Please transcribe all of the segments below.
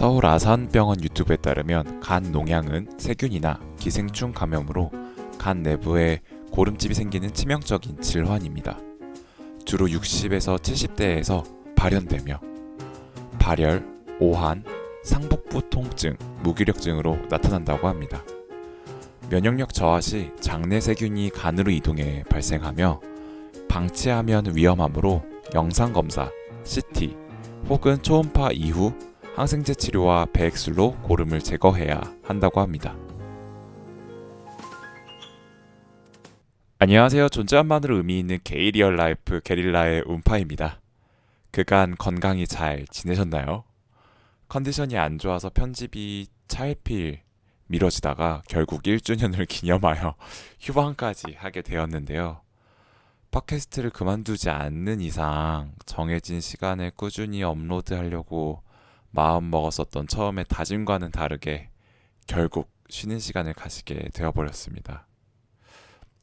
서울 아산병원 유튜브에 따르면 간 농양은 세균이나 기생충 감염으로 간 내부에 고름집이 생기는 치명적인 질환입니다. 주로 60에서 70대에서 발현되며 발열, 오한, 상복부 통증, 무기력증으로 나타난다고 합니다. 면역력 저하 시 장내 세균이 간으로 이동해 발생하며 방치하면 위험하므로 영상검사, CT 혹은 초음파 이후 항생제 치료와 배액술로 고름을 제거해야 한다고 합니다. 안녕하세요. 존재만으로 의미 있는 게이리얼 라이프 게릴라의 운파입니다. 그간 건강히 잘 지내셨나요? 컨디션이 안 좋아서 편집이 차일피일 미뤄지다가 결국 1주년을 기념하여 휴방까지 하게 되었는데요. 팟캐스트를 그만두지 않는 이상 정해진 시간에 꾸준히 업로드하려고 마음 먹었었던 처음의 다짐과는 다르게 결국 쉬는 시간을 가지게 되어버렸습니다.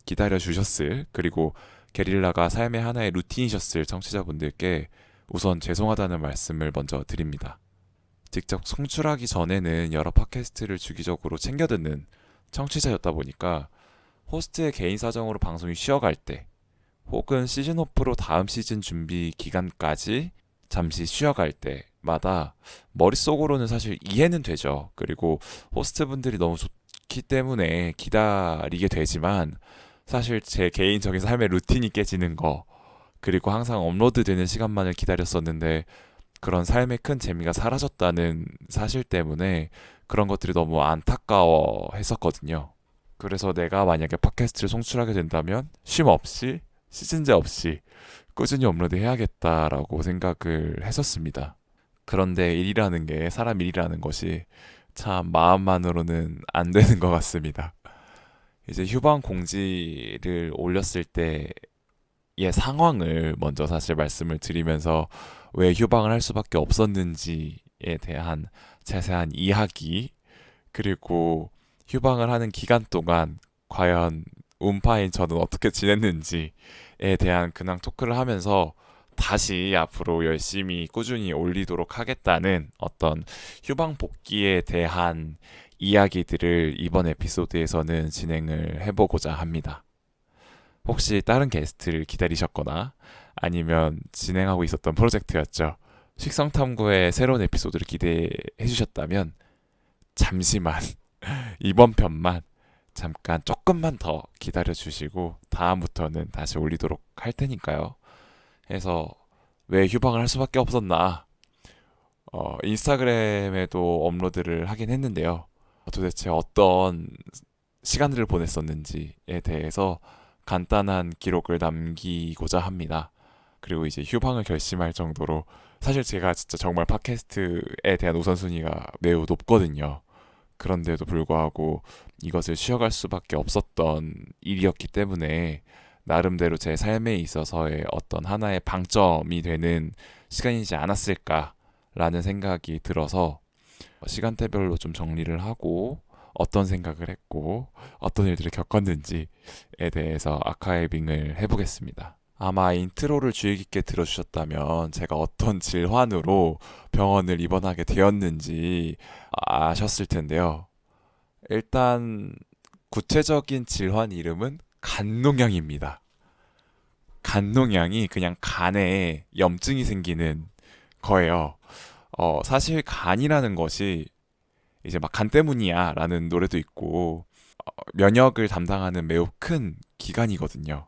기다려주셨을, 그리고 게릴라가 삶의 하나의 루틴이셨을 청취자분들께 우선 죄송하다는 말씀을 먼저 드립니다. 직접 송출하기 전에는 여러 팟캐스트를 주기적으로 챙겨 듣는 청취자였다 보니까 호스트의 개인 사정으로 방송이 쉬어갈 때 혹은 시즌 오프로 다음 시즌 준비 기간까지 잠시 쉬어갈 때마다 머릿속으로는 사실 이해는 되죠. 그리고 호스트분들이 너무 좋기 때문에 기다리게 되지만 사실 제 개인적인 삶의 루틴이 깨지는 거, 그리고 항상 업로드되는 시간만을 기다렸었는데 그런 삶의 큰 재미가 사라졌다는 사실 때문에 그런 것들이 너무 안타까워 했었거든요. 그래서 내가 만약에 팟캐스트를 송출하게 된다면 쉼 없이, 시즌제 없이 꾸준히 업로드 해야겠다라고 생각을 했었습니다. 그런데 일이라는 게, 사람 일이라는 것이 참 마음만으로는 안 되는 것 같습니다. 이제 휴방 공지를 올렸을 때의 상황을 먼저 사실 말씀을 드리면서 왜 휴방을 할 수밖에 없었는지에 대한 자세한 이야기, 그리고 휴방을 하는 기간 동안 과연 운파인 저는 어떻게 지냈는지에 대한 근황 토크를 하면서 다시 앞으로 열심히 꾸준히 올리도록 하겠다는 어떤 휴방 복귀에 대한 이야기들을 이번 에피소드에서는 진행을 해보고자 합니다. 혹시 다른 게스트를 기다리셨거나 아니면 진행하고 있었던 프로젝트였죠. 식성탐구의 새로운 에피소드를 기대해 주셨다면 잠시만 이번 편만 잠깐 조금만 더 기다려 주시고 다음부터는 다시 올리도록 할 테니까요. 해서 왜 휴방을 할 수밖에 없었나, 인스타그램에도 업로드를 하긴 했는데요. 도대체 어떤 시간들을 보냈었는지에 대해서 간단한 기록을 남기고자 합니다. 그리고 이제 휴방을 결심할 정도로 사실 제가 진짜 정말 팟캐스트에 대한 우선순위가 매우 높거든요. 그런데도 불구하고 이것을 쉬어갈 수밖에 없었던 일이었기 때문에 나름대로 제 삶에 있어서의 어떤 하나의 방점이 되는 시간이지 않았을까라는 생각이 들어서 시간대별로 좀 정리를 하고 어떤 생각을 했고 어떤 일들을 겪었는지에 대해서 아카이빙을 해보겠습니다. 아마 인트로를 주의 깊게 들어주셨다면 제가 어떤 질환으로 병원을 입원하게 되었는지 아셨을 텐데요. 일단 구체적인 질환 이름은 간농양입니다. 간농양이 그냥 간에 염증이 생기는 거예요. 사실 간이라는 것이 이제 막 간 때문이야 라는 노래도 있고 면역을 담당하는 매우 큰 기관이거든요.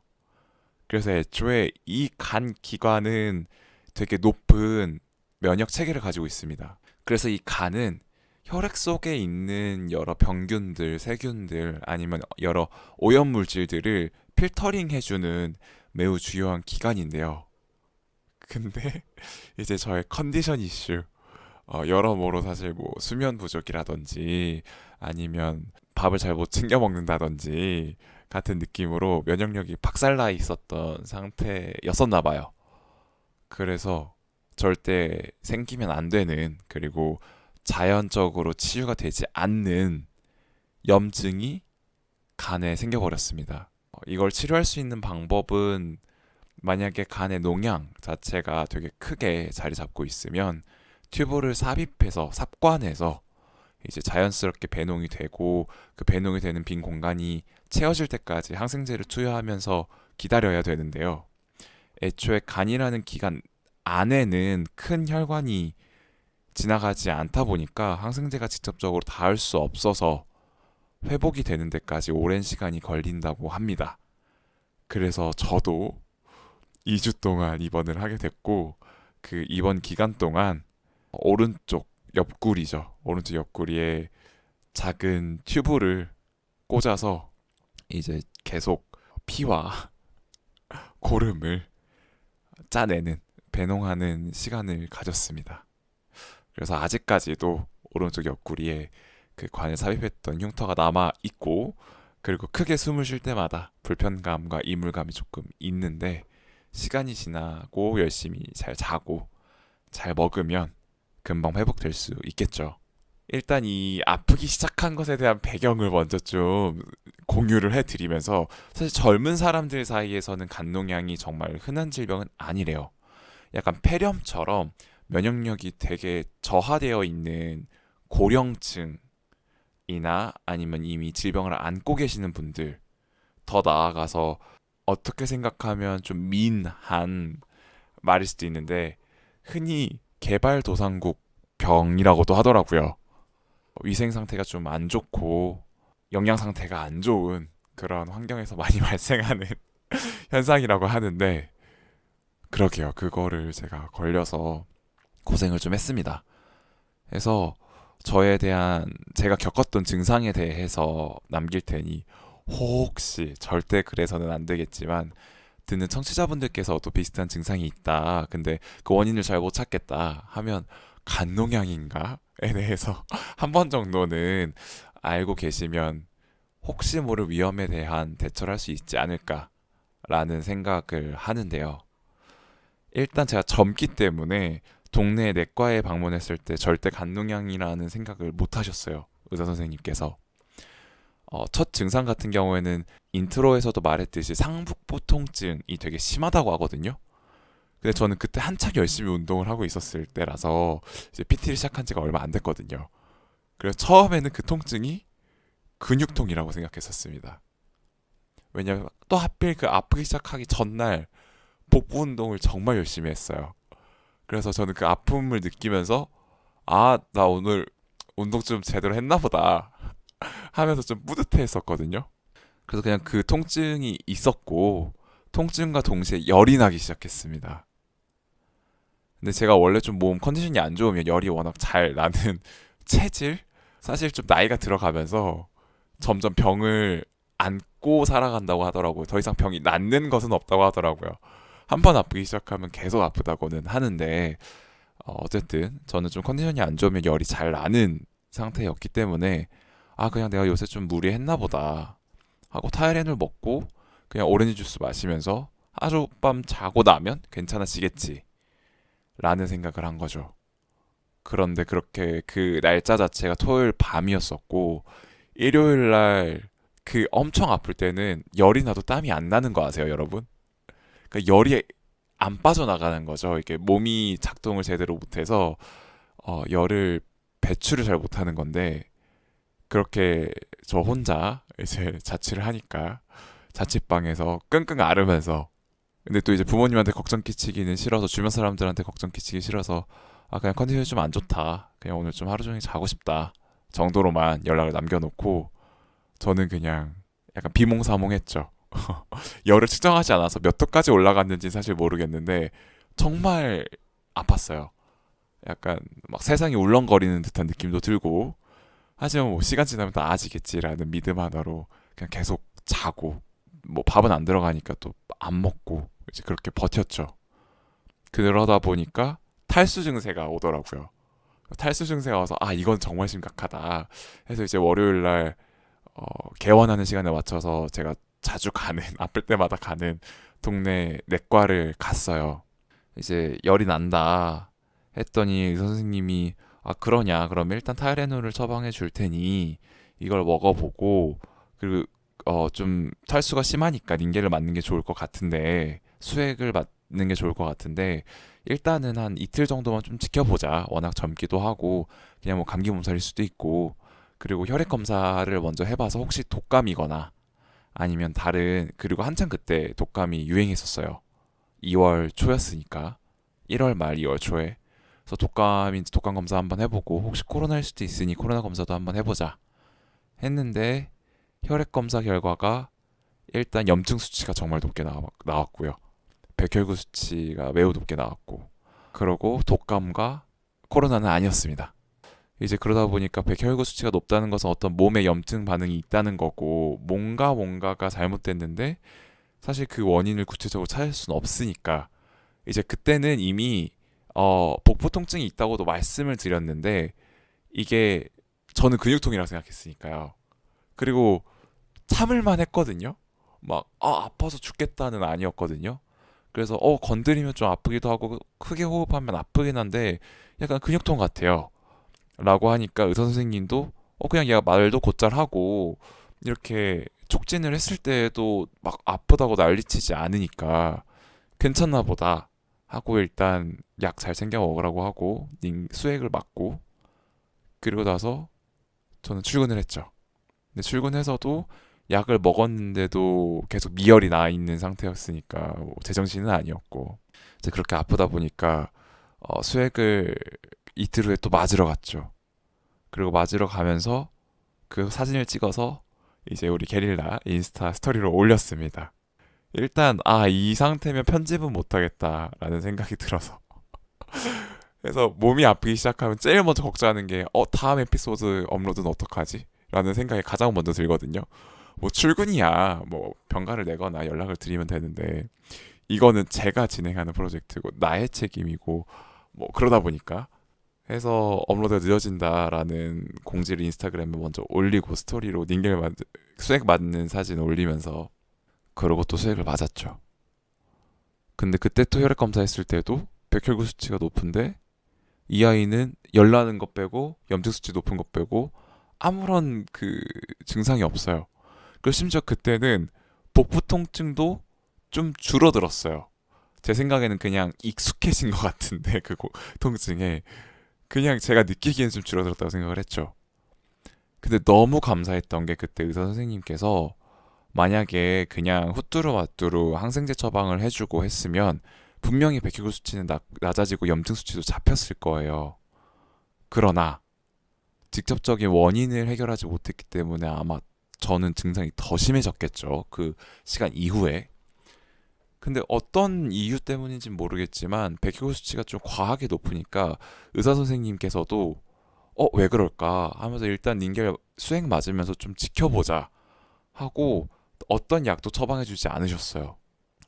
그래서 애초에 이 간 기관은 되게 높은 면역 체계를 가지고 있습니다. 그래서 이 간은 혈액 속에 있는 여러 병균들, 세균들 아니면 여러 오염 물질들을 필터링 해주는 매우 중요한 기관인데요. 근데 이제 저의 컨디션 이슈, 여러모로 사실 뭐 수면 부족이라든지 아니면 밥을 잘 못 챙겨 먹는다든지 같은 느낌으로 면역력이 박살나 있었던 상태였었나 봐요. 그래서 절대 생기면 안 되는, 그리고 자연적으로 치유가 되지 않는 염증이 간에 생겨버렸습니다. 이걸 치료할 수 있는 방법은 만약에 간의 농양 자체가 되게 크게 자리 잡고 있으면 튜브를 삽입해서 삽관해서 이제 자연스럽게 배농이 되고 그 배농이 되는 빈 공간이 채워질 때까지 항생제를 투여하면서 기다려야 되는데요. 애초에 간이라는 기간 안에는 큰 혈관이 지나가지 않다 보니까 항생제가 직접적으로 닿을 수 없어서 회복이 되는 데까지 오랜 시간이 걸린다고 합니다. 그래서 저도 2주 동안 입원을 하게 됐고 그 입원 기간 동안 오른쪽 옆구리죠. 오른쪽 옆구리에 작은 튜브를 꽂아서 이제 계속 피와 고름을 짜내는 배농하는 시간을 가졌습니다. 그래서 아직까지도 오른쪽 옆구리에 그 관을 삽입했던 흉터가 남아 있고 그리고 크게 숨을 쉴 때마다 불편감과 이물감이 조금 있는데 시간이 지나고 열심히 잘 자고 잘 먹으면 금방 회복될 수 있겠죠. 일단 이 아프기 시작한 것에 대한 배경을 먼저 좀 공유를 해드리면서 사실 젊은 사람들 사이에서는 간농양이 정말 흔한 질병은 아니래요. 약간 폐렴처럼 면역력이 되게 저하되어 있는 고령층이나 아니면 이미 질병을 안고 계시는 분들, 더 나아가서 어떻게 생각하면 좀 미인한 말일 수도 있는데 흔히 개발도상국 병이라고도 하더라고요. 위생 상태가 좀 안 좋고 영양 상태가 안 좋은 그런 환경에서 많이 발생하는 현상이라고 하는데 그러게요. 그거를 제가 걸려서 고생을 좀 했습니다. 그래서 저에 대한 제가 겪었던 증상에 대해서 남길 테니 혹시 절대 그래서는 안 되겠지만 듣는 청취자분들께서도 비슷한 증상이 있다. 근데 그 원인을 잘 못 찾겠다 하면 간농양인가에 대해서 한 번 정도는 알고 계시면 혹시 모를 위험에 대한 대처를 할 수 있지 않을까라는 생각을 하는데요. 일단 제가 젊기 때문에 동네 내과에 방문했을 때 절대 간농양이라는 생각을 못 하셨어요. 의사 선생님께서. 첫 증상 같은 경우에는 인트로에서도 말했듯이 상복부 통증이 되게 심하다고 하거든요. 근데 저는 그때 한창 열심히 운동을 하고 있었을 때라서 이제 PT를 시작한 지가 얼마 안 됐거든요. 그래서 처음에는 그 통증이 근육통이라고 생각했었습니다. 왜냐면 또 하필 그 아프기 시작하기 전날 복부 운동을 정말 열심히 했어요. 그래서 저는 그 아픔을 느끼면서 아, 나 오늘 운동 좀 제대로 했나 보다 하면서 좀 뿌듯해 했었거든요. 그래서 그냥 그 통증이 있었고 통증과 동시에 열이 나기 시작했습니다. 근데 제가 원래 좀 몸 컨디션이 안 좋으면 열이 워낙 잘 나는 체질? 사실 좀 나이가 들어가면서 점점 병을 안고 살아간다고 하더라고요. 더 이상 병이 낫는 것은 없다고 하더라고요. 한 번 아프기 시작하면 계속 아프다고는 하는데 어쨌든 저는 좀 컨디션이 안 좋으면 열이 잘 나는 상태였기 때문에 아 그냥 내가 요새 좀 무리했나 보다 하고 타이레놀 먹고 그냥 오렌지 주스 마시면서 하룻밤 자고 나면 괜찮아지겠지 라는 생각을 한 거죠. 그런데 그렇게 그 날짜 자체가 토요일 밤이었었고 일요일 날 그 엄청 아플 때는 열이 나도 땀이 안 나는 거 아세요, 여러분? 그러니까 열이 안 빠져나가는 거죠. 이게 몸이 작동을 제대로 못해서 열을 배출을 잘 못하는 건데 그렇게 저 혼자 이제 자취를 하니까 자취방에서 끙끙 앓으면서 근데 또 이제 부모님한테 걱정 끼치기는 싫어서 주변 사람들한테 걱정 끼치기 싫어서 아 그냥 컨디션이 좀 안 좋다. 그냥 오늘 좀 하루 종일 자고 싶다. 정도로만 연락을 남겨놓고 저는 그냥 약간 비몽사몽했죠. 열을 측정하지 않아서 몇 도까지 올라갔는지 사실 모르겠는데 정말 아팠어요. 약간 막 세상이 울렁거리는 듯한 느낌도 들고 하지만 뭐 시간 지나면 나아지겠지라는 믿음 하나로 그냥 계속 자고 뭐 밥은 안 들어가니까 또 안 먹고 이제 그렇게 버텼죠. 그러다 보니까 탈수 증세가 오더라고요. 탈수 증세가 와서 아 이건 정말 심각하다 해서 이제 월요일 날 개원하는 시간에 맞춰서 제가 자주 가는 아플 때마다 가는 동네 내과를 갔어요. 이제 열이 난다 했더니 의사 선생님이 아 그러냐 그럼 일단 타이레놀을 처방해 줄 테니 이걸 먹어보고 그리고 좀 탈수가 심하니까 링겔을 맞는 게 좋을 것 같은데 수액을 게 좋을 것 같은데 일단은 한 이틀 정도만 좀 지켜보자. 워낙 젊기도 하고 그냥 뭐 감기 몸살일 수도 있고 그리고 혈액 검사를 먼저 해봐서 혹시 독감이거나 아니면 다른 그리고 한창 그때 독감이 유행했었어요. 2월 초였으니까 1월 말 2월 초에 그래서 독감인지 독감 검사 한번 해보고 혹시 코로나일 수도 있으니 코로나 검사도 한번 해보자 했는데 혈액 검사 결과가 일단 염증 수치가 정말 높게 나왔고요. 백혈구 수치가 매우 높게 나왔고 그러고 독감과 코로나는 아니었습니다. 이제 그러다 보니까 백혈구 수치가 높다는 것은 어떤 몸에 염증 반응이 있다는 거고 뭔가가 잘못됐는데 사실 그 원인을 구체적으로 찾을 수는 없으니까 이제 그때는 이미 복부 통증이 있다고도 말씀을 드렸는데 이게 저는 근육통이라고 생각했으니까요. 그리고 참을만 했거든요. 막 아파서 죽겠다는 아니었거든요. 그래서 건드리면 좀 아프기도 하고 크게 호흡하면 아프긴 한데 약간 근육통 같아요. 라고 하니까 의사 선생님도 그냥 얘가 말도 곧잘 하고 이렇게 촉진을 했을 때에도 막 아프다고 난리치지 않으니까 괜찮나 보다 하고 일단 약 잘 챙겨 먹으라고 하고 수액을 맞고 그리고 나서 저는 출근을 했죠. 근데 출근해서도 약을 먹었는데도 계속 미열이 나 있는 상태였으니까 뭐 제정신은 아니었고 이제 그렇게 아프다 보니까 수액을 이틀 후에 또 맞으러 갔죠. 그리고 맞으러 가면서 그 사진을 찍어서 이제 우리 게릴라 인스타 스토리로 올렸습니다. 일단 이 상태면 편집은 못하겠다라는 생각이 들어서 그래서 몸이 아프기 시작하면 제일 먼저 걱정하는 게 다음 에피소드 업로드는 어떡하지? 라는 생각이 가장 먼저 들거든요. 뭐 출근이야 뭐 병가를 내거나 연락을 드리면 되는데 이거는 제가 진행하는 프로젝트고 나의 책임이고 뭐 그러다 보니까 해서 업로드가 늦어진다라는 공지를 인스타그램에 먼저 올리고 스토리로 수액 맞는 사진 올리면서 그러고 또 수액을 맞았죠. 근데 그때 또 혈액 검사했을 때도 백혈구 수치가 높은데 이 아이는 열 나는 것 빼고 염증 수치 높은 것 빼고 아무런 그 증상이 없어요. 그리고 심지어 그때는 복부 통증도 좀 줄어들었어요. 제 생각에는 그냥 익숙해진 것 같은데 통증에 그냥 제가 느끼기엔 좀 줄어들었다고 생각을 했죠. 근데 너무 감사했던 게 그때 의사 선생님께서 만약에 그냥 후뚜루마뚜루 항생제 처방을 해주고 했으면 분명히 백혈구 수치는 낮아지고 염증 수치도 잡혔을 거예요. 그러나 직접적인 원인을 해결하지 못했기 때문에 아마 저는 증상이 더 심해졌겠죠. 그 시간 이후에. 근데 어떤 이유 때문인지는 모르겠지만 백혈구 수치가 좀 과하게 높으니까 의사 선생님께서도 왜 그럴까 하면서 일단 닌겔 수액 맞으면서 좀 지켜보자 하고 어떤 약도 처방해주지 않으셨어요.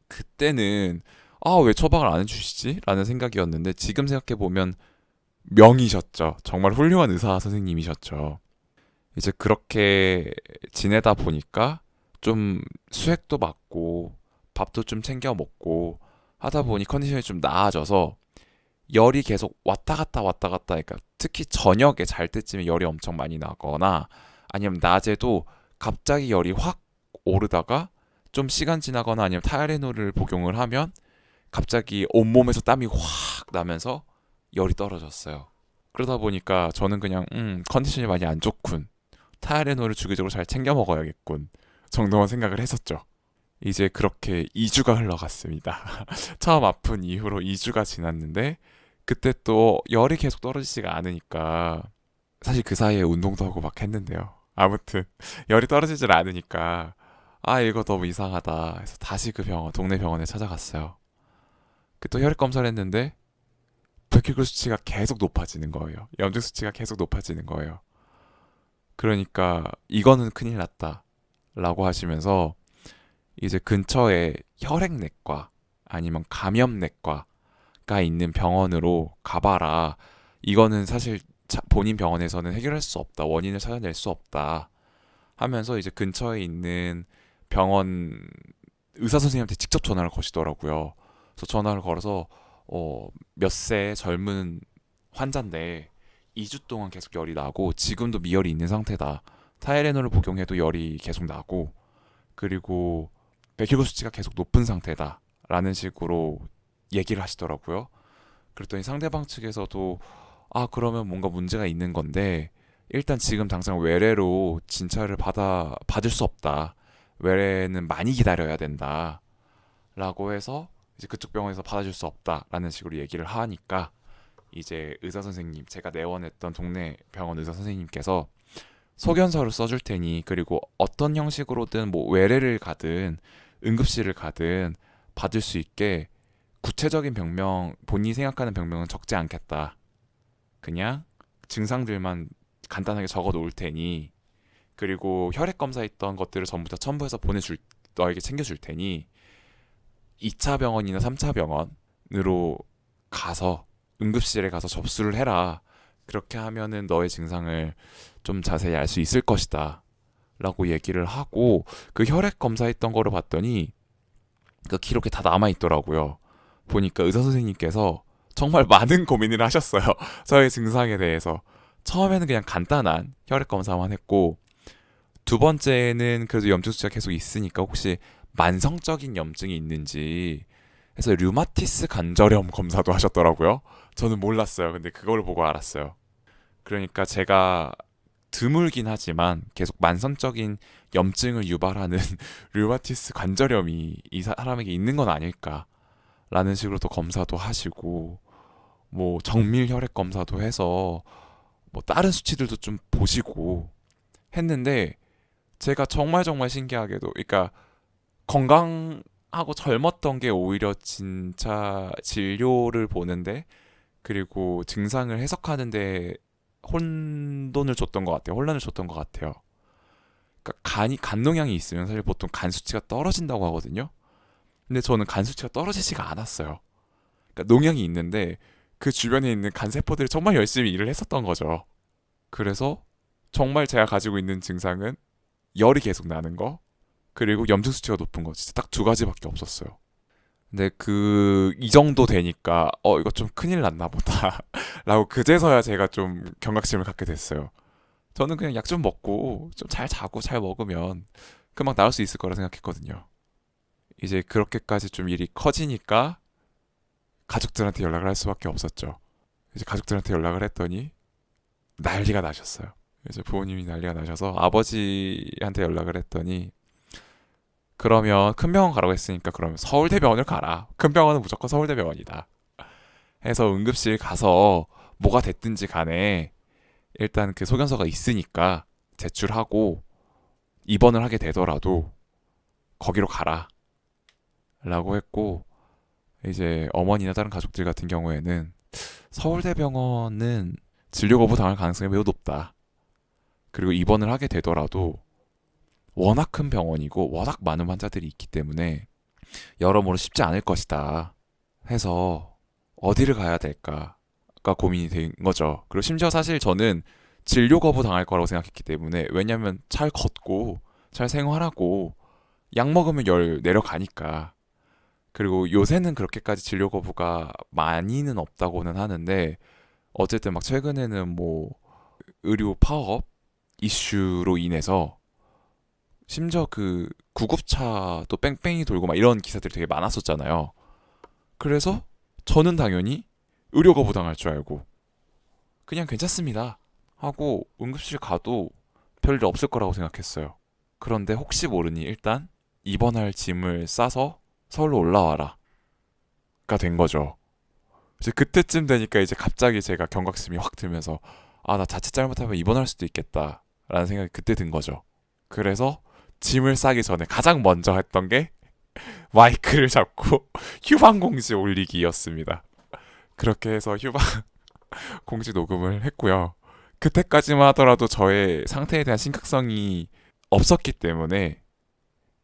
그때는 왜 처방을 안 해주시지? 라는 생각이었는데 지금 생각해보면 명이셨죠. 정말 훌륭한 의사 선생님이셨죠. 이제 그렇게 지내다 보니까 좀 수액도 맞고 밥도 좀 챙겨 먹고 하다 보니 컨디션이 좀 나아져서 열이 계속 왔다 갔다 그러니까 특히 저녁에 잘 때쯤에 열이 엄청 많이 나거나 아니면 낮에도 갑자기 열이 확 오르다가 좀 시간 지나거나 아니면 타이레놀을 복용을 하면 갑자기 온몸에서 땀이 확 나면서 열이 떨어졌어요. 그러다 보니까 저는 그냥 컨디션이 많이 안 좋군. 타이레놀을 주기적으로 잘 챙겨 먹어야겠군. 정도만 생각을 했었죠. 이제 그렇게 2주가 흘러갔습니다. 처음 아픈 이후로 2주가 지났는데 그때 또 열이 계속 떨어지지가 않으니까 사실 그 사이에 운동도 하고 막 했는데요. 아무튼 열이 떨어지질 않으니까 이거 너무 이상하다 해서 다시 그 동네 병원에 찾아갔어요. 그 또 혈액 검사를 했는데 백혈구 수치가 계속 높아지는 거예요. 염증 수치가 계속 높아지는 거예요. 그러니까 이거는 큰일 났다 라고 하시면서 이제 근처에 혈액내과 아니면 감염내과가 있는 병원으로 가봐라. 이거는 사실 본인 병원에서는 해결할 수 없다. 원인을 찾아낼 수 없다. 하면서 이제 근처에 있는 병원 의사 선생님한테 직접 전화를 거시더라고요. 그래서 전화를 걸어서 몇 세 젊은 환자인데 2주 동안 계속 열이 나고 지금도 미열이 있는 상태다. 타이레놀을 복용해도 열이 계속 나고 그리고 백혈구 수치가 계속 높은 상태다. 라는 식으로 얘기를 하시더라고요. 그랬더니 상대방 측에서도 그러면 뭔가 문제가 있는 건데 일단 지금 당장 외래로 진찰을 받을 수 없다. 외래는 많이 기다려야 된다. 라고 해서 이제 그쪽 병원에서 받아줄 수 없다라는 식으로 얘기를 하니까 이제 의사 선생님, 제가 내원했던 동네 병원 의사 선생님께서 소견서를 써줄 테니 그리고 어떤 형식으로든 뭐 외래를 가든 응급실을 가든 받을 수 있게 구체적인 병명, 본인이 생각하는 병명은 적지 않겠다. 그냥 증상들만 간단하게 적어 놓을 테니 그리고 혈액 검사했던 것들을 전부 다 첨부해서 너에게 챙겨줄 테니 2차 병원이나 3차 병원으로 가서 응급실에 가서 접수를 해라. 그렇게 하면은 너의 증상을 좀 자세히 알 수 있을 것이다. 라고 얘기를 하고 그 혈액 검사했던 거를 봤더니 그 기록에 다 남아 있더라고요. 보니까 의사 선생님께서 정말 많은 고민을 하셨어요. 저의 증상에 대해서. 처음에는 그냥 간단한 혈액 검사만 했고 두 번째는 그래도 염증 수치가 계속 있으니까 혹시 만성적인 염증이 있는지 해서 류마티스 관절염 검사도 하셨더라고요. 저는 몰랐어요. 근데 그걸 보고 알았어요. 그러니까 제가 드물긴 하지만 계속 만성적인 염증을 유발하는 류마티스 관절염이 이 사람에게 있는 건 아닐까라는 식으로 또 검사도 하시고 뭐 정밀 혈액 검사도 해서 뭐 다른 수치들도 좀 보시고 했는데 제가 정말 정말 신기하게도 그러니까 건강하고 젊었던 게 오히려 진짜 진료를 보는데 그리고 증상을 해석하는데 혼돈을 줬던 것 같아요. 혼란을 줬던 것 같아요. 그러니까 간 농양이 있으면 사실 보통 간 수치가 떨어진다고 하거든요. 근데 저는 간 수치가 떨어지지가 않았어요. 그러니까 농양이 있는데 그 주변에 있는 간 세포들이 정말 열심히 일을 했었던 거죠. 그래서 정말 제가 가지고 있는 증상은 열이 계속 나는 거 그리고 염증 수치가 높은 거 진짜 딱 두 가지밖에 없었어요. 근데 이 정도 되니까 이거 좀 큰일 났나 보다 라고 그제서야 제가 좀 경각심을 갖게 됐어요. 저는 그냥 약 좀 먹고 좀 잘 자고 잘 먹으면 금방 나을 수 있을 거라 생각했거든요. 이제 그렇게까지 좀 일이 커지니까 가족들한테 연락을 할 수밖에 없었죠. 이제 가족들한테 연락을 했더니 난리가 나셨어요. 이제 부모님이 난리가 나셔서 아버지한테 연락을 했더니 그러면 큰 병원 가라고 했으니까 그러면 서울대병원을 가라. 큰 병원은 무조건 서울대병원이다. 해서 응급실 가서 뭐가 됐든지 간에 일단 그 소견서가 있으니까 제출하고 입원을 하게 되더라도 거기로 가라. 라고 했고 이제 어머니나 다른 가족들 같은 경우에는 서울대병원은 진료 거부 당할 가능성이 매우 높다. 그리고 입원을 하게 되더라도 워낙 큰 병원이고 워낙 많은 환자들이 있기 때문에 여러모로 쉽지 않을 것이다 해서 어디를 가야 될까가 고민이 된 거죠. 그리고 심지어 사실 저는 진료 거부 당할 거라고 생각했기 때문에 왜냐면 잘 걷고 잘 생활하고 약 먹으면 열 내려가니까 그리고 요새는 그렇게까지 진료 거부가 많이는 없다고는 하는데 어쨌든 막 최근에는 뭐 의료 파업 이슈로 인해서 심지어 그 구급차도 뺑뺑이 돌고 막 이런 기사들이 되게 많았었잖아요. 그래서 저는 당연히 의료 거부 당할 줄 알고 그냥 괜찮습니다 하고 응급실 가도 별일 없을 거라고 생각했어요. 그런데 혹시 모르니 일단 입원할 짐을 싸서 서울로 올라와라 가 된 거죠. 이제 그때쯤 되니까 이제 갑자기 제가 경각심이 확 들면서 나 자칫 잘못하면 입원할 수도 있겠다 라는 생각이 그때 든 거죠. 그래서 짐을 싸기 전에 가장 먼저 했던 게 마이크를 잡고 휴방 공지 올리기였습니다. 그렇게 해서 휴방 공지 녹음을 했고요. 그때까지만 하더라도 저의 상태에 대한 심각성이 없었기 때문에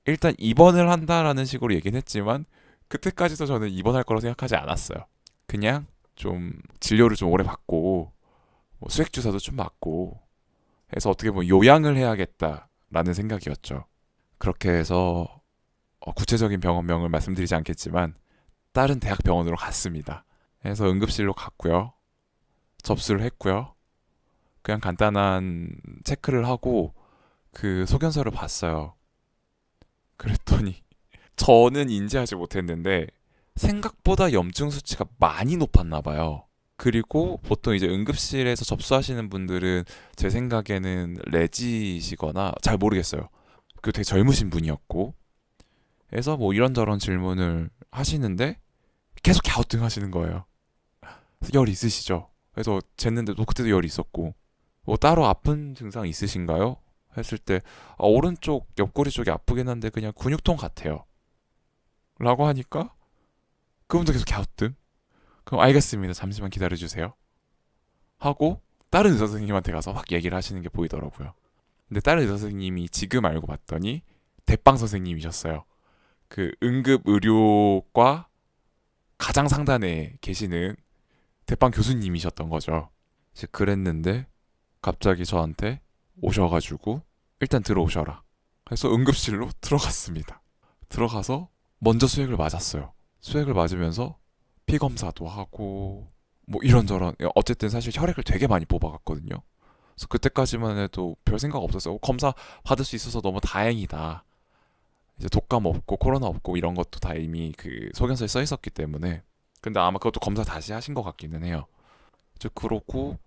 일단 입원을 한다라는 식으로 얘기는 했지만 그때까지도 저는 입원할 거라고 생각하지 않았어요. 그냥 좀 진료를 좀 오래 받고 뭐 수액 주사도 좀 맞고 해서 어떻게 보면 요양을 해야겠다라는 생각이었죠. 그렇게 해서 구체적인 병원명을 말씀드리지 않겠지만 다른 대학 병원으로 갔습니다. 해서 응급실로 갔고요. 접수를 했고요. 그냥 간단한 체크를 하고 그 소견서를 봤어요. 그랬더니 저는 인지하지 못했는데 생각보다 염증 수치가 많이 높았나 봐요. 그리고 보통 이제 응급실에서 접수하시는 분들은 제 생각에는 레지시거나 잘 모르겠어요. 그 되게 젊으신 분이었고, 그래서 뭐 이런저런 질문을 하시는데 계속 갸우뚱 하시는 거예요. 열 있으시죠? 그래서 쟀는데도 그때도 열이 있었고, 뭐 따로 아픈 증상 있으신가요? 했을 때 오른쪽 옆구리 쪽이 아프긴 한데 그냥 근육통 같아요. 라고 하니까 그분도 계속 갸우뚱. 그럼 알겠습니다. 잠시만 기다려주세요. 하고 다른 의사 선생님한테 가서 확 얘기를 하시는 게 보이더라고요. 근데 다른 의사 선생님이 지금 알고 봤더니 대빵 선생님이셨어요. 그 응급 의료과 가장 상단에 계시는 대빵 교수님이셨던 거죠. 이제 그랬는데 갑자기 저한테 오셔가지고 일단 들어오셔라 해서 응급실로 들어갔습니다. 들어가서 먼저 수액을 맞았어요. 수액을 맞으면서 피 검사도 하고 뭐 이런저런, 어쨌든 사실 혈액을 되게 많이 뽑아갔거든요. 그래서 그때까지만 해도 별 생각 없었어요. 검사 받을 수 있어서 너무 다행이다. 이제 독감 없고 코로나 없고 이런 것도 다 이미 그 소견서에 써 있었기 때문에. 근데 아마 그것도 검사 다시 하신 것 같기는 해요. 이제 그렇고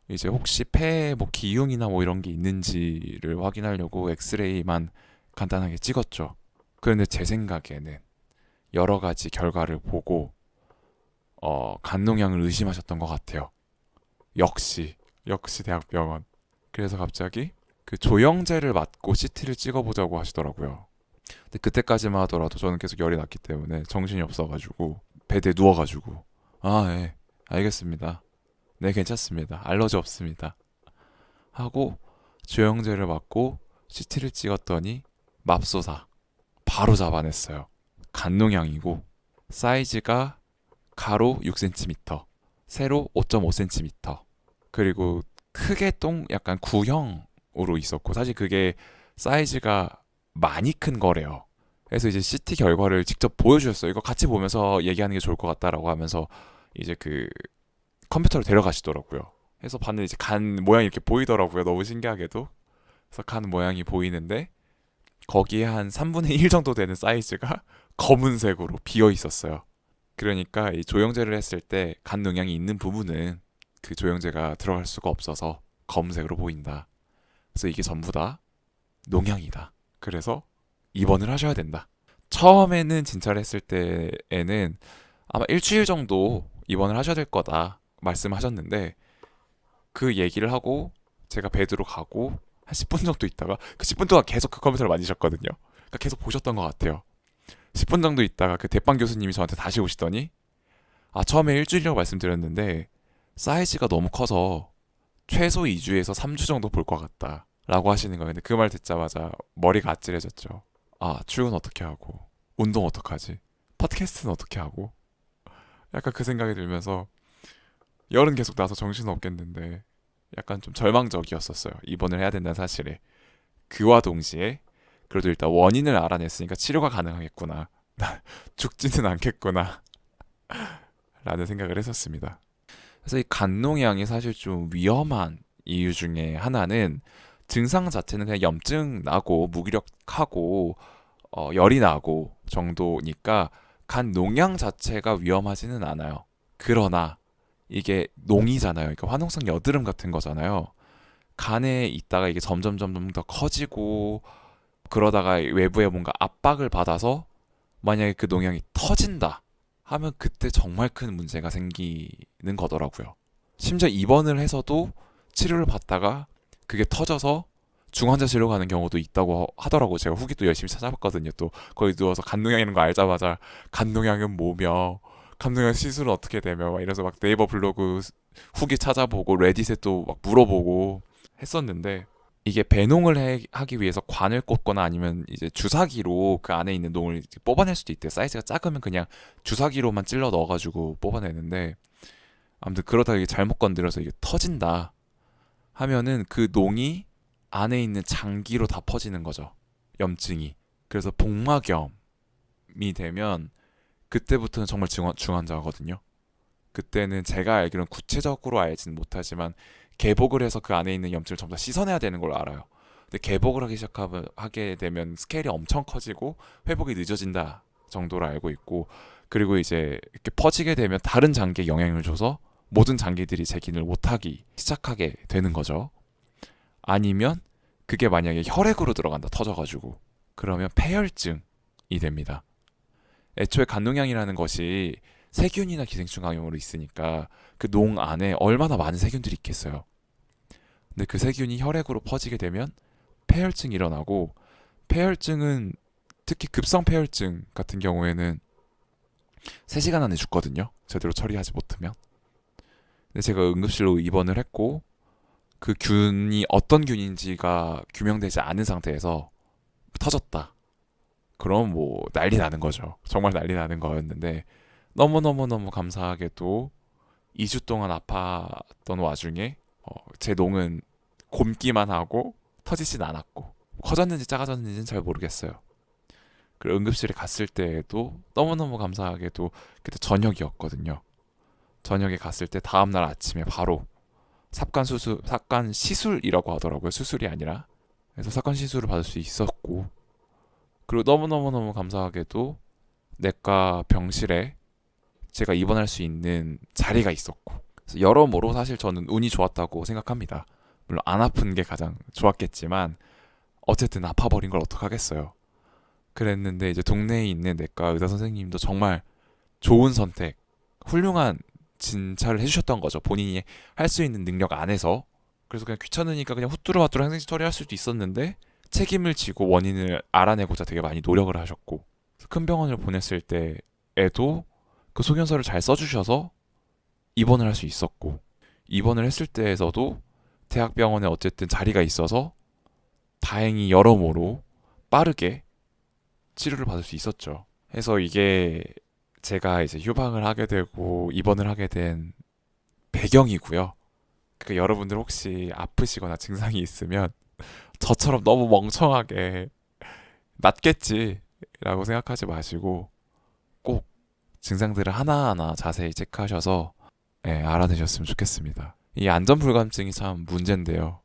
이제 혹시 폐에 뭐 기흉이나 뭐 이런 게 있는지를 확인하려고 엑스레이만 간단하게 찍었죠. 그런데 제 생각에는 여러 가지 결과를 보고 간농양을 의심하셨던 것 같아요. 역시 대학병원. 그래서 갑자기 그 조영제를 맞고 CT를 찍어보자고 하시더라고요. 근데 그때까지만 하더라도 저는 계속 열이 났기 때문에 정신이 없어가지고 베드에 누워가지고 예, 알겠습니다. 네, 괜찮습니다. 알러지 없습니다. 하고 조영제를 맞고 CT를 찍었더니 맙소사 바로 잡아냈어요. 간농양이고 사이즈가 가로 6cm, 세로 5.5cm, 그리고 크게 똥 약간 구형으로 있었고, 사실 그게 사이즈가 많이 큰 거래요. 그래서 이제 CT 결과를 직접 보여주셨어요. 이거 같이 보면서 얘기하는 게 좋을 것 같다라고 하면서 이제 그 컴퓨터로 데려가시더라고요. 해서 봤는데 이제 간 모양이 이렇게 보이더라고요. 너무 신기하게도. 그래서 간 모양이 보이는데 거기에 한 3분의 1 정도 되는 사이즈가 검은색으로 비어 있었어요. 그러니까 이 조영제를 했을 때 간 농양이 있는 부분은 그 조영제가 들어갈 수가 없어서 검은색으로 보인다. 그래서 이게 전부 다 농양이다. 그래서 입원을 하셔야 된다. 처음에는 진찰을 했을 때에는 아마 일주일 정도 입원을 하셔야 될 거다 말씀하셨는데, 그 얘기를 하고 제가 베드로 가고 한 10분 정도 있다가 그 10분 동안 계속 그 컴퓨터를 만지셨거든요. 그러니까 계속 보셨던 것 같아요. 10분 정도 있다가 그 대빵 교수님이 저한테 다시 오시더니 처음에 일주일이라고 말씀드렸는데 사이즈가 너무 커서 최소 2주에서 3주 정도 볼 것 같다 라고 하시는 거예요. 근데 그 말 듣자마자 머리가 아찔해졌죠. 출근 어떻게 하고 운동 어떡하지, 팟캐스트는 어떻게 하고, 약간 그 생각이 들면서 열은 계속 나서 정신은 없겠는데 약간 좀 절망적이었었어요. 입원을 해야 된다는 사실에. 그와 동시에 그래도 일단 원인을 알아냈으니까 치료가 가능하겠구나. 죽지는 않겠구나. 라는 생각을 했었습니다. 그래서 이 간농양이 사실 좀 위험한 이유 중에 하나는 증상 자체는 그냥 염증 나고 무기력하고 열이 나고 정도니까 간 농양 자체가 위험하지는 않아요. 그러나 이게 농이잖아요. 그러니까 화농성 여드름 같은 거잖아요. 간에 있다가 이게 점점 더 커지고 그러다가 외부에 뭔가 압박을 받아서 만약에 그 농양이 터진다 하면 그때 정말 큰 문제가 생기는 거더라고요. 심지어 입원을 해서도 치료를 받다가 그게 터져서 중환자실로 가는 경우도 있다고 하더라고요. 제가 후기도 열심히 찾아봤거든요. 또 거기 누워서 간농양이라는 거 알자마자 간농양은 뭐며, 간농양 시술은 어떻게 되며 막 이래서 막 네이버 블로그 후기 찾아보고 레딧에 또 막 물어보고 했었는데, 이게 배농을 하기 위해서 관을 꽂거나 아니면 이제 주사기로 그 안에 있는 농을 뽑아낼 수도 있대요. 사이즈가 작으면 그냥 주사기로만 찔러 넣어가지고 뽑아내는데, 아무튼 그러다가 이게 잘못 건드려서 이게 터진다 하면은 그 농이 안에 있는 장기로 다 퍼지는 거죠. 염증이. 그래서 복막염이 되면 그때부터는 정말 중환자거든요. 그때는 제가 알기로는 구체적으로 알지는 못하지만 개복을 해서 그 안에 있는 염증을 전부 다 씻어내야 되는 걸 알아요. 근데 개복을 하게 되면 스케일이 엄청 커지고 회복이 늦어진다 정도로 알고 있고, 그리고 이제 이렇게 퍼지게 되면 다른 장기에 영향을 줘서 모든 장기들이 재기능을 못하기 시작하게 되는 거죠. 아니면 그게 만약에 혈액으로 들어간다, 터져가지고. 그러면 폐혈증이 됩니다. 애초에 간농약이라는 것이 세균이나 기생충 감염으로 있으니까 그 농 안에 얼마나 많은 세균들이 있겠어요. 근데 그 세균이 혈액으로 퍼지게 되면 폐혈증이 일어나고, 폐혈증은 특히 급성 폐혈증 같은 경우에는 3시간 안에 죽거든요. 제대로 처리하지 못하면. 근데 제가 응급실로 입원을 했고 그 균이 어떤 균인지가 규명되지 않은 상태에서 터졌다. 그럼 뭐 난리 나는 거죠. 정말 난리 나는 거였는데 너무너무너무 감사하게도 2주 동안 아팠던 와중에 제 농은 곪기만 하고 터지진 않았고, 커졌는지 작아졌는지는 잘 모르겠어요. 그리고 응급실에 갔을 때에도 너무너무 감사하게도 그때 저녁이었거든요. 저녁에 갔을 때 다음날 아침에 바로 삽관 시술이라고 하더라고요. 수술이 아니라. 그래서 삽관 시술을 받을 수 있었고, 그리고 너무너무너무 감사하게도 내과 병실에 제가 입원할 수 있는 자리가 있었고, 그래서 여러모로 사실 저는 운이 좋았다고 생각합니다. 물론 안 아픈 게 가장 좋았겠지만 어쨌든 아파버린 걸 어떡하겠어요. 그랬는데 이제 동네에 있는 내과 의사 선생님도 정말 좋은 선택, 훌륭한 진찰을 해주셨던 거죠. 본인이 할 수 있는 능력 안에서. 그래서 그냥 귀찮으니까 그냥 후뚜루마뚜루 항생제 처리할 수도 있었는데 책임을 지고 원인을 알아내고자 되게 많이 노력을 하셨고, 큰 병원을 보냈을 때에도 그 소견서를 잘 써주셔서 입원을 할 수 있었고, 입원을 했을 때에서도 대학병원에 어쨌든 자리가 있어서 다행히 여러모로 빠르게 치료를 받을 수 있었죠. 해서 이게 제가 이제 휴방을 하게 되고 입원을 하게 된 배경이고요. 그 여러분들 혹시 아프시거나 증상이 있으면 저처럼 너무 멍청하게 낫겠지라고 생각하지 마시고 꼭 증상들을 하나하나 자세히 체크하셔서 알아내셨으면 좋겠습니다. 이 안전불감증이 참 문제인데요.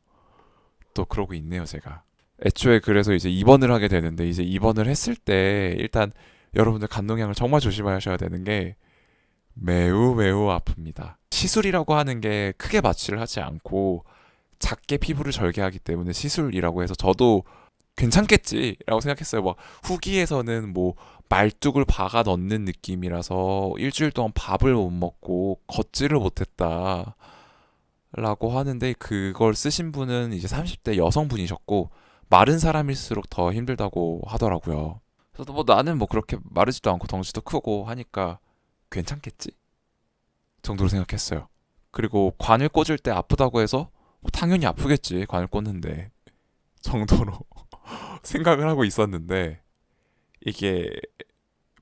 또 그러고 있네요, 제가. 애초에 그래서 이제 입원을 하게 되는데, 이제 입원을 했을 때 일단 여러분들 간농약을 정말 조심하셔야 되는 게 매우 매우 아픕니다. 시술이라고 하는 게 크게 마취를 하지 않고 작게 피부를 절개하기 때문에 시술이라고 해서 저도 괜찮겠지라고 생각했어요. 뭐 후기에서는 뭐 말뚝을 박아 넣는 느낌이라서 일주일 동안 밥을 못 먹고 걷지를 못했다 라고 하는데, 그걸 쓰신 분은 이제 30대 여성분이셨고 마른 사람일수록 더 힘들다고 하더라고요. 그래서 뭐 나는 뭐 그렇게 마르지도 않고 덩치도 크고 하니까 괜찮겠지 정도로 생각했어요. 그리고 관을 꽂을 때 아프다고 해서 뭐 당연히 아프겠지, 관을 꽂는데 정도로 생각을 하고 있었는데, 이게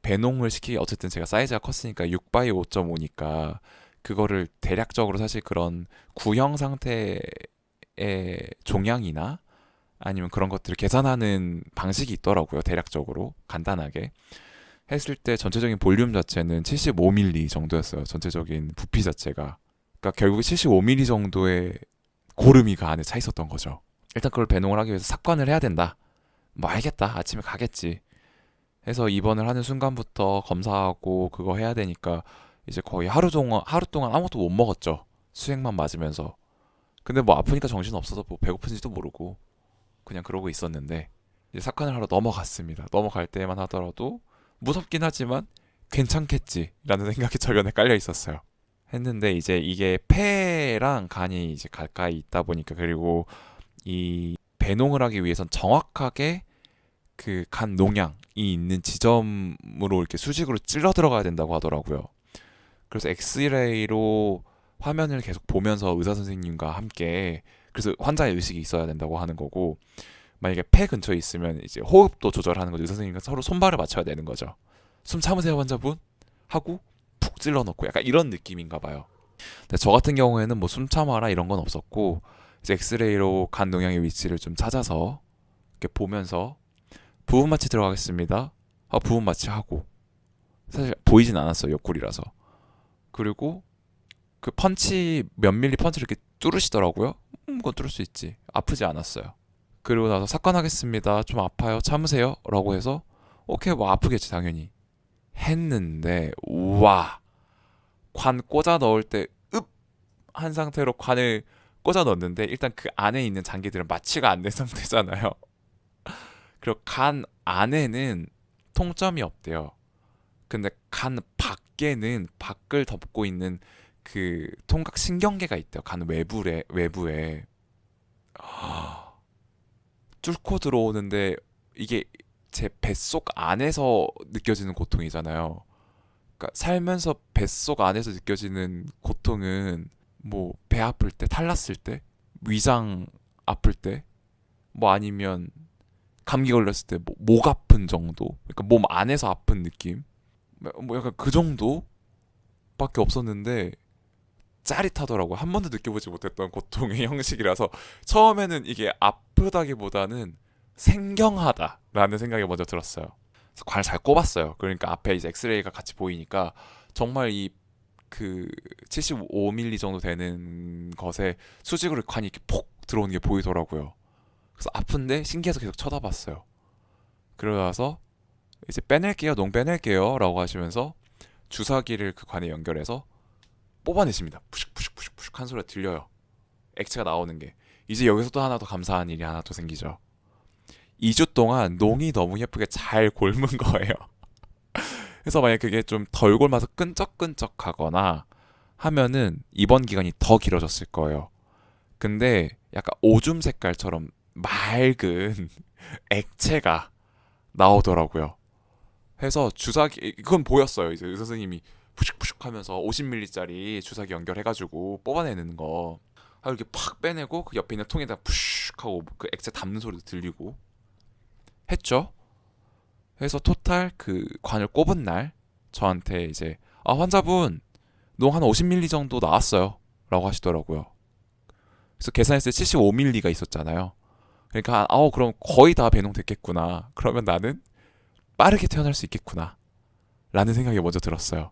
배농을 시키기, 어쨌든 제가 사이즈가 컸으니까 6x 5.5니까 그거를 대략적으로 사실 그런 구형 상태의 종양이나 아니면 그런 것들을 계산하는 방식이 있더라고요. 대략적으로 간단하게 했을 때 전체적인 볼륨 자체는 75mm 정도였어요. 전체적인 부피 자체가. 그러니까 결국 75mm 정도의 고름이 그 안에 차 있었던 거죠. 일단 그걸 배농을 하기 위해서 삭관을 해야 된다. 뭐 알겠다, 아침에 가겠지 해서 입원을 하는 순간부터 검사하고 그거 해야 되니까 이제 거의 하루 동안 아무것도 못 먹었죠. 수액만 맞으면서. 근데 뭐 아프니까 정신 없어서 뭐 배고픈지도 모르고 그냥 그러고 있었는데, 이제 삭관을 하러 넘어갔습니다. 넘어갈 때만 하더라도 무섭긴 하지만 괜찮겠지라는 생각이 저변에 깔려 있었어요. 했는데 이제 이게 폐랑 간이 이제 가까이 있다 보니까, 그리고 이 배농을 하기 위해선 정확하게 그 간 농양이 있는 지점으로 이렇게 수직으로 찔러 들어가야 된다고 하더라고요. 그래서 엑스레이로 화면을 계속 보면서 의사 선생님과 함께, 그래서 환자의 의식이 있어야 된다고 하는 거고, 만약에 폐 근처에 있으면 이제 호흡도 조절하는 거죠. 의사 선생님과 서로 손발을 맞춰야 되는 거죠. 숨 참으세요 환자분 하고 푹 찔러 넣고, 약간 이런 느낌인가 봐요. 근데 저 같은 경우에는 뭐 숨 참아라 이런 건 없었고, 이제 엑스레이로 간 농양의 위치를 좀 찾아서 이렇게 보면서 부분 마취 들어가겠습니다. 부분 마취 하고, 사실 보이진 않았어요, 옆구리라서. 그리고 그 펀치 몇 밀리 펀치를 이렇게 뚫으시더라고요. 그건 뚫을 수 있지. 아프지 않았어요. 그리고 나서 삭관하겠습니다. 좀 아파요. 참으세요. 라고 해서 오케이, 뭐 아프겠지 당연히 했는데 우와, 관 꽂아 넣을 때 읍 한 상태로 관을 꽂아 넣었는데 일단 그 안에 있는 장기들은 마취가 안 된 상태잖아요. 그리고 간 안에는 통점이 없대요. 근데 간 밖에는 밖을 덮고 있는 그 통각 신경계가 있대요. 간 외부에 뚫고 들어오는데 이게 제 뱃속 안에서 느껴지는 고통이잖아요. 그러니까 살면서 뱃속 안에서 느껴지는 고통은 뭐 배 아플 때, 탈 났을 때, 위장 아플 때, 뭐 아니면 감기 걸렸을 때 뭐 목 아픈 정도. 그러니까 몸 안에서 아픈 느낌. 뭐 약간 그 정도밖에 없었는데 짜릿하더라고. 한 번도 느껴보지 못했던 고통의 형식이라서 처음에는 이게 아프다기보다는 생경하다라는 생각이 먼저 들었어요. 그래서 관을 잘 꼽았어요. 그러니까 앞에 이제 엑스레이가 같이 보이니까 정말 이 그 75mm 정도 되는 것에 수직으로 관이 이렇게 폭 들어오는 게 보이더라고요. 그래서 아픈데 신기해서 계속 쳐다봤어요. 그러다서 이제 빼낼게요, 농 빼낼게요라고 하시면서 주사기를 그 관에 연결해서 뽑아내십니다. 푸슉푸슉푸슉푸슉 한 소리가 들려요. 액체가 나오는 게. 이제 여기서 또 하나 더 감사한 일이 하나 더 생기죠. 2주 동안 농이 너무 예쁘게 잘 골문 거예요. 그래서 만약 그게 좀 덜 골마서 끈적끈적하거나 하면은 입원 기간이 더 길어졌을 거예요. 근데 약간 오줌 색깔처럼 맑은 액체가 나오더라고요. 해서 주사기 그건 보였어요. 이제 의사 선생님이 푸슉푸슉 하면서 50ml짜리 주사기 연결해가지고 뽑아내는 거 이렇게 팍 빼내고 그 옆에 있는 통에다 푸슉 하고 그 액체 담는 소리도 들리고 했죠. 해서 토탈 그 관을 꼽은 날 저한테 이제 환자분 농 한 50ml 정도 나왔어요 라고 하시더라고요. 그래서 계산했을 때 75ml가 있었잖아요. 그러니까 그럼 거의 다 배농 됐겠구나. 그러면 나는 빠르게 태어날 수 있겠구나 라는 생각이 먼저 들었어요.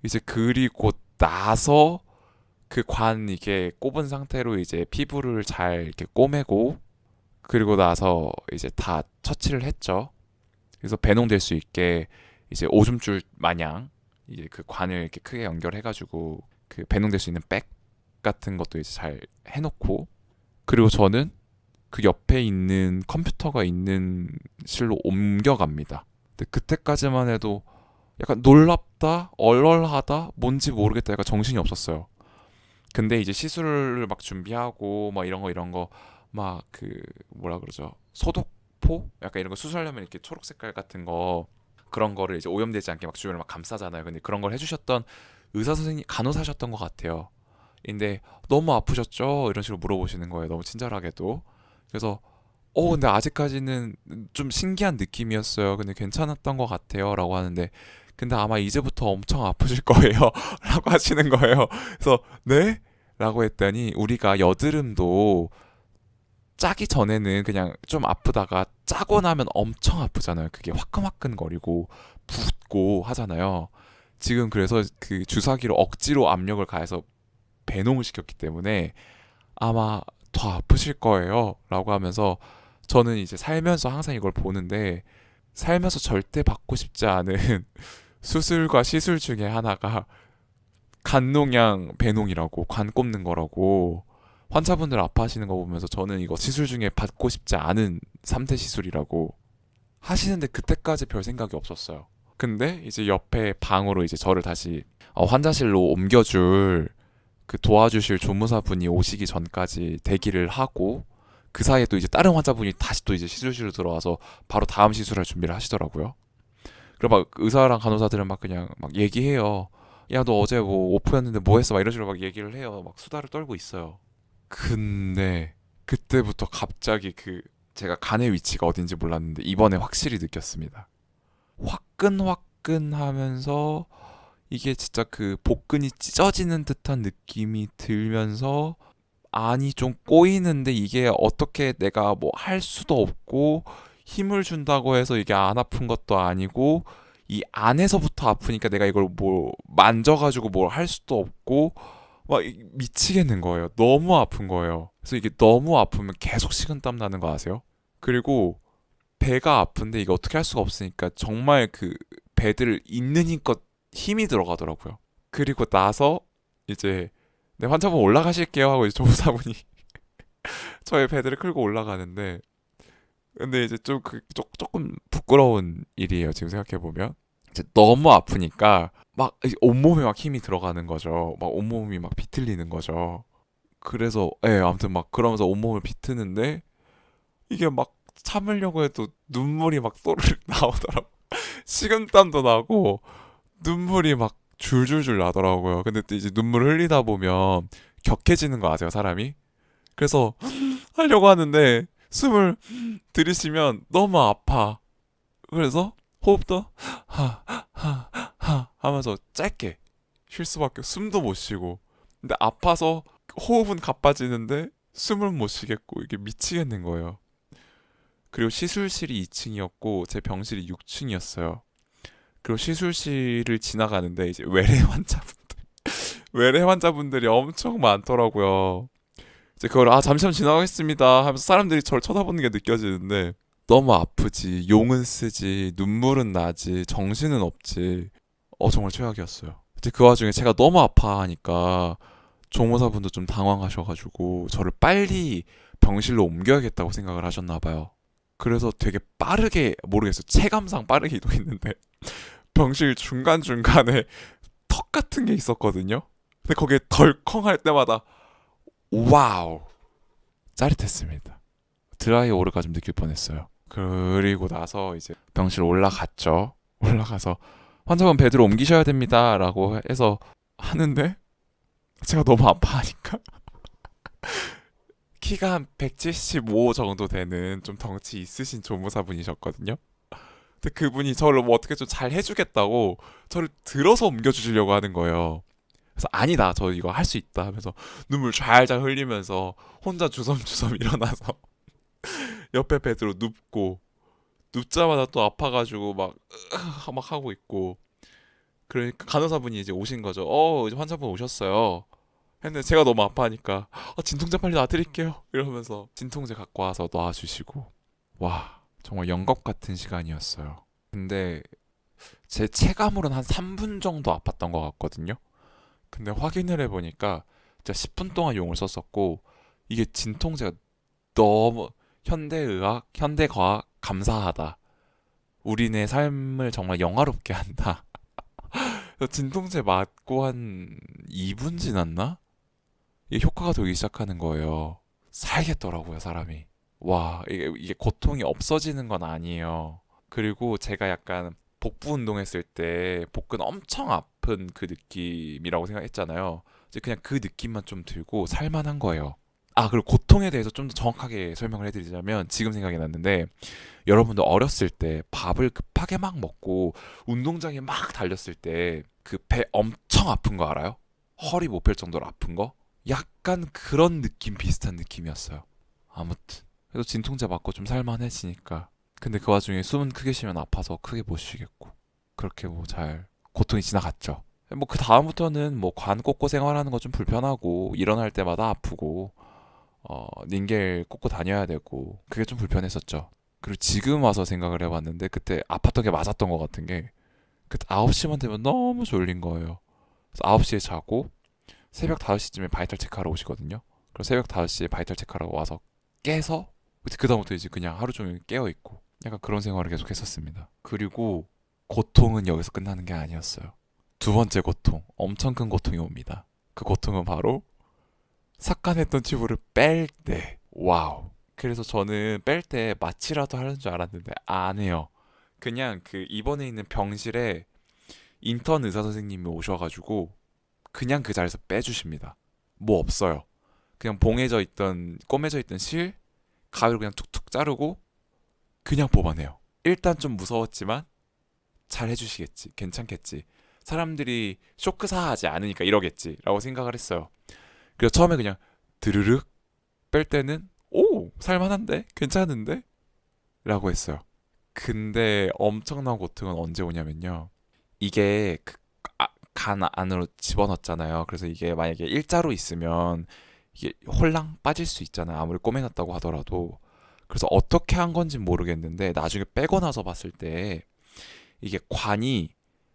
이제 그리고 나서 그 관 이게 꼽은 상태로 이제 피부를 잘 이렇게 꼬매고 그리고 나서 이제 다 처치를 했죠. 그래서 배농될 수 있게 이제 오줌줄 마냥 이제 그 관을 이렇게 크게 연결해가지고 그 배농될 수 있는 백 같은 것도 이제 잘 해놓고 그리고 저는 그 옆에 있는 컴퓨터가 있는 실로 옮겨갑니다. 근데 그때까지만 해도 약간 놀랍다, 얼얼하다, 뭔지 모르겠다, 약간 정신이 없었어요. 근데 이제 시술을 막 준비하고 막 이런 거 막 그 뭐라 그러죠? 소독포? 약간 이런 거 수술하려면 이렇게 초록 색깔 같은 거 그런 거를 이제 오염되지 않게 막 주변을 막 감싸잖아요. 근데 그런 걸 해주셨던 의사 선생님 간호사셨던 것 같아요. 근데 너무 아프셨죠? 이런 식으로 물어보시는 거예요. 너무 친절하게도. 그래서 근데 아직까지는 좀 신기한 느낌이었어요. 근데 괜찮았던 것 같아요. 라고 하는데 근데 아마 이제부터 엄청 아프실 거예요. 라고 하시는 거예요. 그래서 네? 라고 했더니 우리가 여드름도 짜기 전에는 그냥 좀 아프다가 짜고 나면 엄청 아프잖아요. 그게 화끈화끈거리고 붓고 하잖아요. 지금 그래서 그 주사기로 억지로 압력을 가해서 배농을 시켰기 때문에 아마 더 아프실 거예요. 라고 하면서 저는 이제 살면서 항상 이걸 보는데 살면서 절대 받고 싶지 않은 수술과 시술 중에 하나가 간농양 배농이라고 관 꼽는 거라고 환자분들 아파하시는 거 보면서 저는 이거 시술 중에 받고 싶지 않은 3대 시술이라고 하시는데 그때까지 별 생각이 없었어요. 근데 이제 옆에 방으로 이제 저를 다시 환자실로 옮겨줄 그 도와주실 조무사분이 오시기 전까지 대기를 하고 그 사이에 또 이제 다른 환자분이 다시 또 이제 시술실로 들어와서 바로 다음 시술할 준비를 하시더라고요. 그리고 막 의사랑 간호사들은 막 그냥 막 얘기해요. 야, 너 어제 뭐 오프였는데 뭐 했어? 막 이런 식으로 막 얘기를 해요. 막 수다를 떨고 있어요. 근데 그때부터 갑자기 그 제가 간의 위치가 어딘지 몰랐는데 이번에 확실히 느꼈습니다. 화끈화끈하면서 이게 진짜 그 복근이 찢어지는 듯한 느낌이 들면서 안이 좀 꼬이는데 이게 어떻게 내가 뭐 할 수도 없고 힘을 준다고 해서 이게 안 아픈 것도 아니고 이 안에서부터 아프니까 내가 이걸 뭐 만져가지고 뭘 할 수도 없고 막 미치겠는 거예요. 너무 아픈 거예요. 그래서 이게 너무 아프면 계속 식은땀 나는 거 아세요? 그리고 배가 아픈데 이게 어떻게 할 수가 없으니까 정말 그 베드를 있는 힘껏 힘이 들어가더라고요. 그리고 나서 이제 네, 환자분 올라가실게요 하고 이제 조무사분이 저의 베드를 끌고 올라가는데, 근데 이제 조금 부끄러운 일이에요. 지금 생각해 보면 이제 너무 아프니까 막 온몸에 막 힘이 들어가는 거죠. 막 온몸이 막 비틀리는 거죠. 그래서 아무튼 막 그러면서 온몸을 비트는데 이게 막 참으려고 해도 눈물이 막 또르륵 나오더라고. 식은땀도 나고 눈물이 막 줄줄줄 나더라고요. 근데 또 이제 눈물 흘리다 보면 격해지는 거 아세요, 사람이? 그래서 하려고 하는데 숨을 들이쉬면 너무 아파. 그래서 호흡도 하 하면서 짧게 쉴 수밖에, 숨도 못 쉬고. 근데 아파서 호흡은 가빠지는데 숨을 못 쉬겠고 이게 미치겠는 거예요. 그리고 시술실이 2층이었고 제 병실이 6층이었어요. 그리고 시술실을 지나가는데 이제 외래 환자분들이 엄청 많더라고요. 이제 그걸 잠시만 지나가겠습니다 하면서 사람들이 저를 쳐다보는 게 느껴지는데, 너무 아프지, 용은 쓰지, 눈물은 나지, 정신은 없지. 정말 최악이었어요. 이제 그 와중에 제가 너무 아파하니까 조무사분도 좀 당황하셔가지고 저를 빨리 병실로 옮겨야겠다고 생각을 하셨나 봐요. 그래서 되게 빠르게, 모르겠어요, 체감상 빠르게 이동했는데 병실 중간중간에 턱 같은 게 있었거든요. 근데 거기에 덜컹 할 때마다 와우, 짜릿했습니다. 드라이 오르가즘 느낄 뻔했어요. 그리고 나서 이제 병실 올라갔죠. 올라가서 환자분 베드로 옮기셔야 됩니다 라고 해서 하는데, 제가 너무 아파하니까 키가 한 175 정도 되는 좀 덩치 있으신 조무사분이셨거든요. 근데 그분이 저를 뭐 어떻게 좀 잘 해주겠다고 저를 들어서 옮겨주시려고 하는 거예요. 그래서 아니다, 저 이거 할 수 있다 하면서 눈물 잘 흘리면서 혼자 주섬주섬 일어나서 옆에 베드로 눕고, 눕자마자 또 아파가지고 막 하고 있고. 그러니까 간호사분이 이제 오신 거죠. 이제 환자분 오셨어요 했는데 제가 너무 아파하니까 진통제 빨리 놔드릴게요 이러면서 진통제 갖고 와서 놔주시고. 와, 정말 영겁 같은 시간이었어요. 근데 제 체감으로는 한 3분 정도 아팠던 것 같거든요. 근데 확인을 해보니까 진짜 10분 동안 용을 썼었고, 이게 진통제가 너무 현대의학, 현대과학 감사하다. 우리네 삶을 정말 영화롭게 한다. 진통제 맞고 한 2분 지났나? 이게 효과가 되기 시작하는 거예요. 살겠더라고요, 사람이. 와, 이게 고통이 없어지는 건 아니에요. 그리고 제가 약간 복부 운동했을 때 복근 엄청 아픈 그 느낌이라고 생각했잖아요. 이제 그냥 그 느낌만 좀 들고 살만한 거예요. 그리고 고통에 대해서 좀 더 정확하게 설명을 해드리자면, 지금 생각이 났는데, 여러분도 어렸을 때 밥을 급하게 막 먹고 운동장에 막 달렸을 때 그 배 엄청 아픈 거 알아요? 허리 못 펼 정도로 아픈 거? 약간 그런 느낌, 비슷한 느낌이었어요. 아무튼 그래도 진통제 맞고 좀 살만해지니까. 근데 그 와중에 숨은 크게 쉬면 아파서 크게 못 쉬겠고, 그렇게 뭐 잘 고통이 지나갔죠. 뭐 그 다음부터는 뭐 관 꽂고 생활하는 거 좀 불편하고, 일어날 때마다 아프고, 닌겔 꽂고 다녀야 되고, 그게 좀 불편했었죠. 그리고 지금 와서 생각을 해봤는데, 그때 아팠던 게 맞았던 것 같은 게, 그때 9시만 되면 너무 졸린 거예요. 그래서 9시에 자고 새벽 5시쯤에 바이탈 체크하러 오시거든요. 그래서 새벽 5시에 바이탈 체크하러 와서 깨서 그다음부터 이제 그냥 하루 종일 깨어있고, 약간 그런 생활을 계속 했었습니다. 그리고 고통은 여기서 끝나는 게 아니었어요. 두 번째 고통, 엄청 큰 고통이 옵니다. 그 고통은 바로 삭간했던 치부를 뺄 때. 와우. 그래서 저는 뺄 때 마취라도 하는 줄 알았는데 안 해요. 그냥 그 입원해 있는 병실에 인턴 의사 선생님이 오셔가지고 그냥 그 자리에서 빼주십니다. 뭐 없어요. 그냥 봉해져 있던, 꼬매져 있던 실 가위로 그냥 툭툭 자르고 그냥 뽑아내요. 일단 좀 무서웠지만 잘 해주시겠지, 괜찮겠지, 사람들이 쇼크사하지 않으니까 이러겠지 라고 생각을 했어요. 그래서 처음에 그냥 드르륵 뺄 때는 오, 살만한데, 괜찮은데 라고 했어요. 근데 엄청난 고통은 언제 오냐면요, 이게 간 안으로 집어넣잖아요. 그래서 이게 만약에 일자로 있으면 이게 홀랑 빠질 수 있잖아요, 아무리 꼬매놨다고 하더라도. 그래서 어떻게 한 건지 모르겠는데 나중에 빼고 나서 봤을 때 이게 관이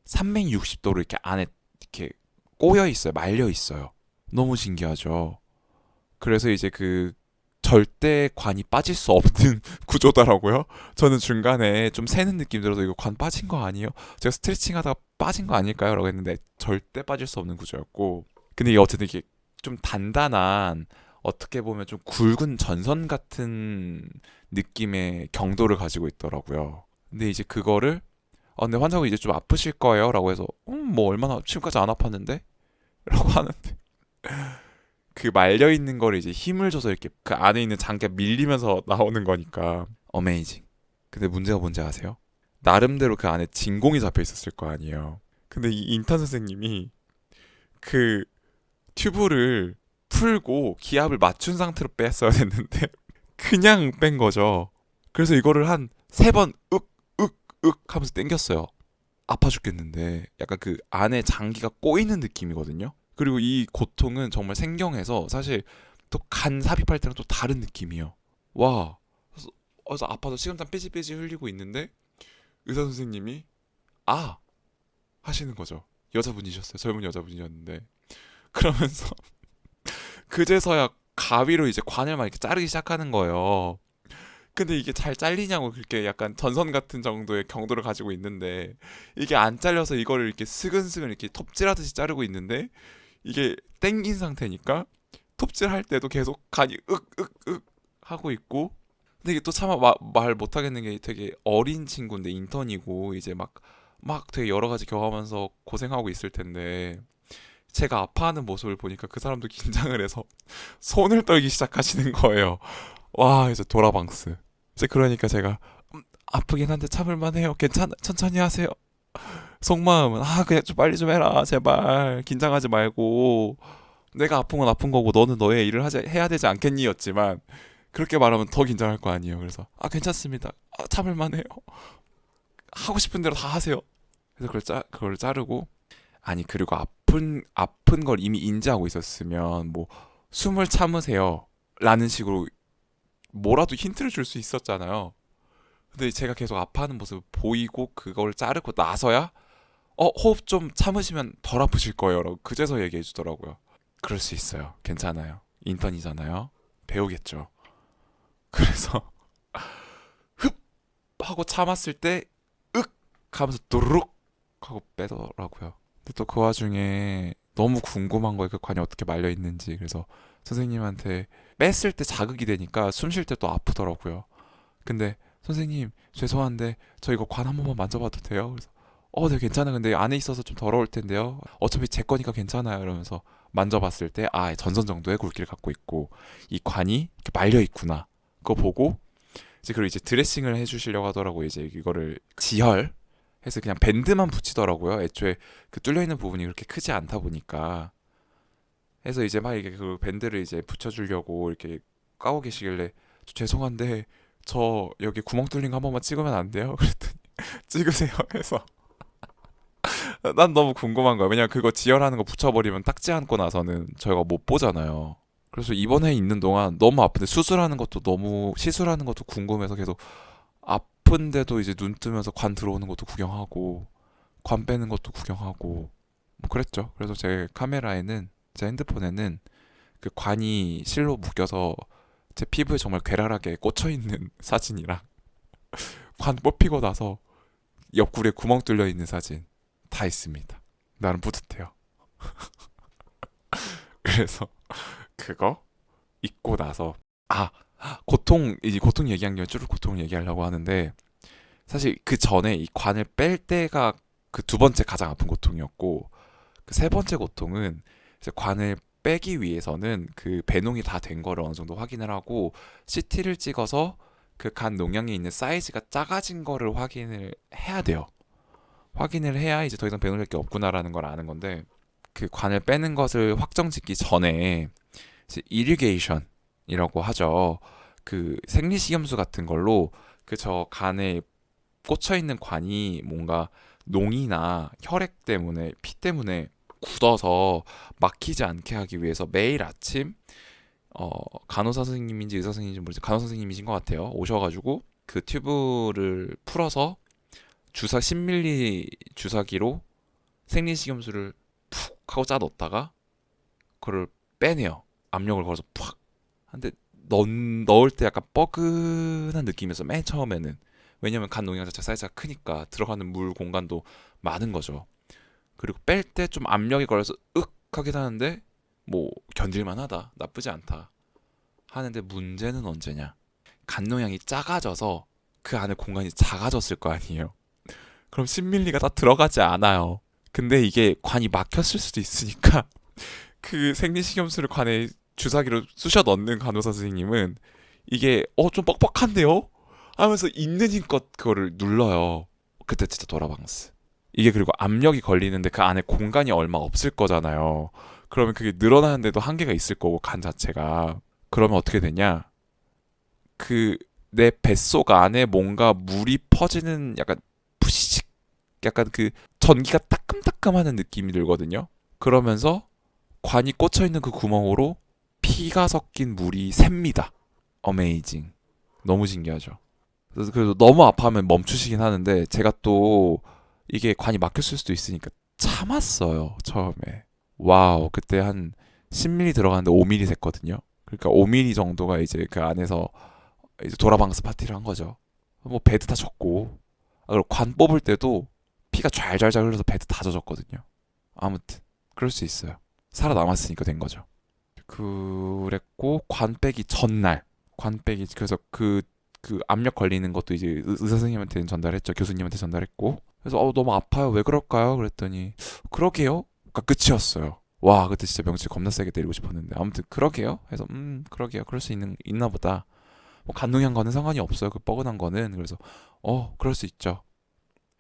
360도로 이렇게 안에 이렇게 꼬여 있어요. 말려 있어요. 너무 신기하죠. 그래서 이제 그 절대 관이 빠질 수 없는 구조더라고요. 저는 중간에 좀 새는 느낌 들어서 이거 관 빠진 거 아니에요? 제가 스트레칭 하다가 빠진 거 아닐까요? 라고 했는데 절대 빠질 수 없는 구조였고, 근데 이게 어쨌든 이게 좀 단단한, 어떻게 보면 좀 굵은 전선 같은 느낌의 경도를 가지고 있더라고요. 근데 이제 그거를 근데 환자가 이제 좀 아프실 거예요 라고 해서 뭐 얼마나 지금까지 안 아팠는데? 라고 하는데 그 말려 있는 거를 이제 힘을 줘서 이렇게 그 안에 있는 장기가 밀리면서 나오는 거니까 어메이징. 근데 문제가 뭔지 아세요? 나름대로 그 안에 진공이 잡혀 있었을 거 아니에요. 근데 이 인턴 선생님이 그 튜브를 풀고 기압을 맞춘 상태로 뺐어야 됐는데 그냥 뺀 거죠. 그래서 이거를 한 3번 윽 하면서 당겼어요. 아파 죽겠는데 약간 그 안에 장기가 꼬이는 느낌이거든요. 그리고 이 고통은 정말 생경해서 사실 또 간 삽입할 때랑 또 다른 느낌이에요. 와, 그래서 아파서 식은땀 삐질삐질 흘리고 있는데 의사 선생님이 아 하시는 거죠. 여자분이셨어요. 젊은 여자분이었는데 그러면서 그제서야 가위로 이제 관을 막 이렇게 자르기 시작하는 거예요. 근데 이게 잘 잘리냐고, 그렇게 약간 전선 같은 정도의 경도를 가지고 있는데 이게 안 잘려서 이거를 이렇게 스근스근 이렇게 톱질하듯이 자르고 있는데 이게 땡긴 상태니까 톱질할 때도 계속 간이 윽 하고 있고. 근데 이게 또 차마 말 못하겠는 게 되게 어린 친구인데 인턴이고 이제 막 되게 여러 가지 경험하면서 고생하고 있을 텐데 제가 아파하는 모습을 보니까 그 사람도 긴장을 해서 손을 떨기 시작하시는 거예요. 와, 이제 도라방스. 이제 그러니까 제가 아프긴 한데 참을만 해요. 괜찮아. 천천히 하세요. 속마음은 그냥 좀 빨리 좀 해라. 제발. 긴장하지 말고. 내가 아픈 건 아픈 거고 너는 너의 일을 해야 되지 않겠니였지만 그렇게 말하면 더 긴장할 거 아니에요. 그래서 괜찮습니다. 참을만 해요. 하고 싶은 대로 다 하세요. 그래서 그걸 자르고, 아니 그리고 아픈 걸 이미 인지하고 있었으면 뭐 숨을 참으세요 라는 식으로 뭐라도 힌트를 줄 수 있었잖아요. 근데 제가 계속 아파하는 모습을 보이고 그걸 자르고 나서야 호흡 좀 참으시면 덜 아프실 거예요 라고 그제서 얘기해 주더라고요. 그럴 수 있어요. 괜찮아요. 인턴이잖아요. 배우겠죠. 그래서 흡 하고 참았을 때 윽 하면서 도르륵 하고 빼더라고요. 근데 또 그 와중에 너무 궁금한 거예요. 그 관이 어떻게 말려 있는지. 그래서 선생님한테 뺐을 때 자극이 되니까 숨 쉴 때 또 아프더라고요. 근데 선생님 죄송한데 저 이거 관 한 번만 만져봐도 돼요? 그래서 네 괜찮아. 근데 안에 있어서 좀 더러울 텐데요. 어차피 제 거니까 괜찮아요. 이러면서 만져봤을 때 전선 정도의 굵기를 갖고 있고 이 관이 이렇게 말려 있구나. 그거 보고 이제 그리고 이제 드레싱을 해주시려고 하더라고요. 이제 이거를 지혈 해서 그냥 밴드만 붙이더라고요. 애초에 그 뚫려 있는 부분이 그렇게 크지 않다 보니까. 해서 이제 막 이게 그 밴드를 이제 붙여주려고 이렇게 까고 계시길래 죄송한데 저 여기 구멍 뚫린 거 한 번만 찍으면 안 돼요? 그랬더니 찍으세요 해서 난 너무 궁금한 거야. 왜냐면 그거 지혈하는 거 붙여버리면 딱지 않고 나서는 저희가 못 보잖아요. 그래서 입원해 있는 동안 너무 아픈데 시술하는 것도 궁금해서 계속 아픈데도 이제 눈 뜨면서 관 들어오는 것도 구경하고 관 빼는 것도 구경하고 뭐 그랬죠. 그래서 제 핸드폰에는 그 관이 실로 묶여서 제 피부에 정말 괴랄하게 꽂혀 있는 사진이랑 관 뽑히고 나서 옆구리에 구멍 뚫려 있는 사진 다 있습니다. 나는 뿌듯해요. 그래서 그거 있고 나서 이제 고통 얘기한 김에 쭈루 고통 얘기하려고 하는데 사실 그 전에 이 관을 뺄 때가 그 두 번째 가장 아픈 고통이었고 그 세 번째 고통은 이제 관을 빼기 위해서는 그 배농이 다 된 거를 어느 정도 확인을 하고 CT를 찍어서 그 간 농양에 있는 사이즈가 작아진 거를 확인을 해야 돼요. 확인을 해야 이제 더 이상 배농될 게 없구나라는 걸 아는 건데, 그 관을 빼는 것을 확정짓기 전에 이제 이리게이션이라고 하죠. 그 생리식염수 같은 걸로 그 저 간에 꽂혀 있는 관이 뭔가 농이나 혈액 때문에 피 때문에 굳어서 막히지 않게 하기 위해서 매일 아침 간호사 선생님인지 의사 선생님인지 모르겠어요. 간호사 선생님이신 것 같아요. 오셔가지고 그 튜브를 풀어서 주사 10ml 주사기로 생리식염수를 푹 하고 짜 넣었다가 그걸 빼내요. 압력을 걸어서 푹. 근데 넣을 때 약간 뻐근한 느낌이어서 맨 처음에는, 왜냐면 간 농양 자체가 사이즈가 크니까 들어가는 물 공간도 많은 거죠. 그리고 뺄 때 좀 압력이 걸려서 윽 하긴 하는데 뭐 견딜만 하다, 나쁘지 않다 하는데, 문제는 언제냐, 간 농양이 작아져서 그 안에 공간이 작아졌을 거 아니에요. 그럼 10ml가 다 들어가지 않아요. 근데 이게 관이 막혔을 수도 있으니까 그 생리식염수를 관에 주사기로 쑤셔 넣는 간호사 선생님은 이게 좀 뻑뻑한데요? 하면서 있는 힘껏 그거를 눌러요. 그때 진짜 돌아방스. 이게 그리고 압력이 걸리는데 그 안에 공간이 얼마 없을 거잖아요. 그러면 그게 늘어나는데도 한계가 있을 거고, 간 자체가. 그러면 어떻게 되냐? 그 내 뱃속 안에 뭔가 물이 퍼지는 약간 푸시직, 약간 그 전기가 따끔따끔하는 느낌이 들거든요. 그러면서 관이 꽂혀 있는 그 구멍으로 피가 섞인 물이 셉니다. 어메이징. 너무 신기하죠. 그래서 너무 아파하면 멈추시긴 하는데, 제가 또 이게 관이 막혔을 수도 있으니까 참았어요, 처음에. 와우, 그때 한 10ml 들어가는데 5ml 샜거든요. 그러니까 5ml 정도가 이제 그 안에서 이제 도라방스 파티를 한 거죠. 뭐 베드 다 젖고, 그리고 관 뽑을 때도 피가 좔좔좔 흘러서 베드 다 젖었거든요. 아무튼 그럴 수 있어요. 살아남았으니까 된 거죠. 그랬고, 관 빼기 전날, 관 빼기, 그래서 그 압력 걸리는 것도 이제 의사 선생님한테는 전달했죠. 교수님한테 전달했고. 그래서 너무 아파요. 왜 그럴까요? 그랬더니 그러게요. 그러니까 끝이었어요. 와, 그때 진짜 명치 겁나 세게 때리고 싶었는데, 아무튼 그러게요. 해서 그러게요. 그럴 수 있나 보다. 뭐 간농한 거는 상관이 없어요. 그 뻐근한 거는. 그래서 그럴 수 있죠.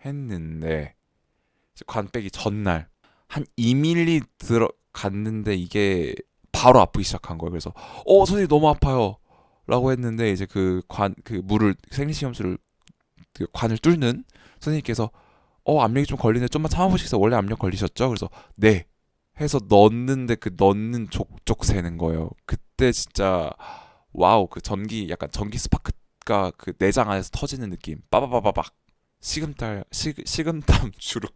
했는데 관 빼기 전날 한 2mm 들어갔는데 이게 바로 아프기 시작한 거예요. 그래서 선생님 너무 아파요 라고 했는데, 이제 그 물을, 생리식염수를, 그 관을 뚫는 선생님께서 압력이 좀 걸리는데 좀만 참아보시겠어요? 원래 압력 걸리셨죠? 그래서 네 해서 넣는데, 그 넣는 족족 새는 거예요. 그때 진짜 와우, 그 약간 전기 스파크가 그 내장 안에서 터지는 느낌. 빠바바바박. 식은땀 주룩.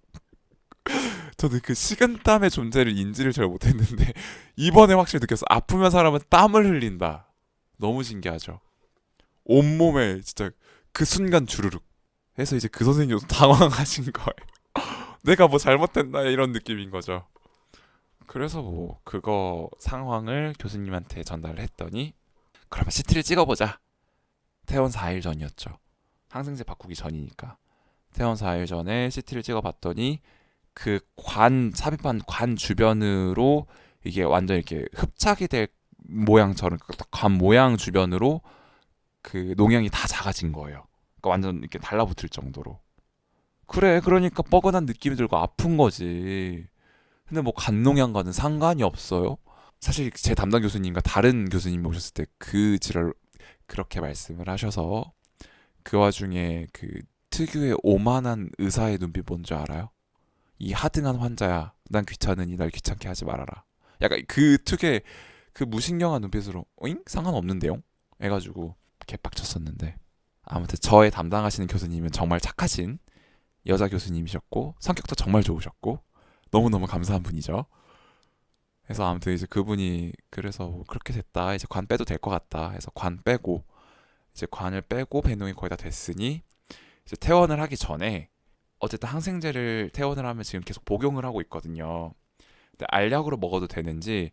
저는 그 식은땀의 존재를 인지를 잘 못했는데 이번에 확실히 느꼈어. 아프면 사람은 땀을 흘린다. 너무 신기하죠. 온몸에 진짜 그 순간 주르륵 해서 이제 그 선생님도 당황하신 거예요. 내가 뭐 잘못했나 이런 느낌인 거죠. 그래서 뭐 그거 상황을 교수님한테 전달을 했더니, 그러면 CT를 찍어보자. 퇴원 4일 전이었죠. 항생제 바꾸기 전이니까. 퇴원 4일 전에 CT를 찍어봤더니 그 삽입한 관 주변으로 이게 완전 이렇게 흡착이 될 모양처럼, 관 모양 주변으로 그 농양이 다 작아진 거예요. 그러니까 완전 이렇게 달라붙을 정도로. 그래, 그러니까 뻐근한 느낌이 들고 아픈 거지. 근데 뭐 간농양과는 상관이 없어요. 사실 제 담당 교수님과 다른 교수님이 오셨을 때 그 질을 그렇게 말씀을 하셔서, 그 와중에 그 특유의 오만한 의사의 눈빛 뭔지 알아요? 이 하등한 환자야, 난 귀찮으니 날 귀찮게 하지 말아라. 약간 그 특유의 그 무신경한 눈빛으로 어잉? 상관없는데요? 해가지고 개빡쳤었는데, 아무튼 저의 담당하시는 교수님은 정말 착하신 여자 교수님이셨고 성격도 정말 좋으셨고 너무너무 감사한 분이죠. 그래서 아무튼 이제 그분이 그래서 뭐 그렇게 됐다, 이제 관 빼도 될 것 같다 해서 관 빼고, 이제 관을 빼고 배농이 거의 다 됐으니 이제 퇴원을 하기 전에, 어쨌든 항생제를 퇴원을 하면 지금 계속 복용을 하고 있거든요. 근데 알약으로 먹어도 되는지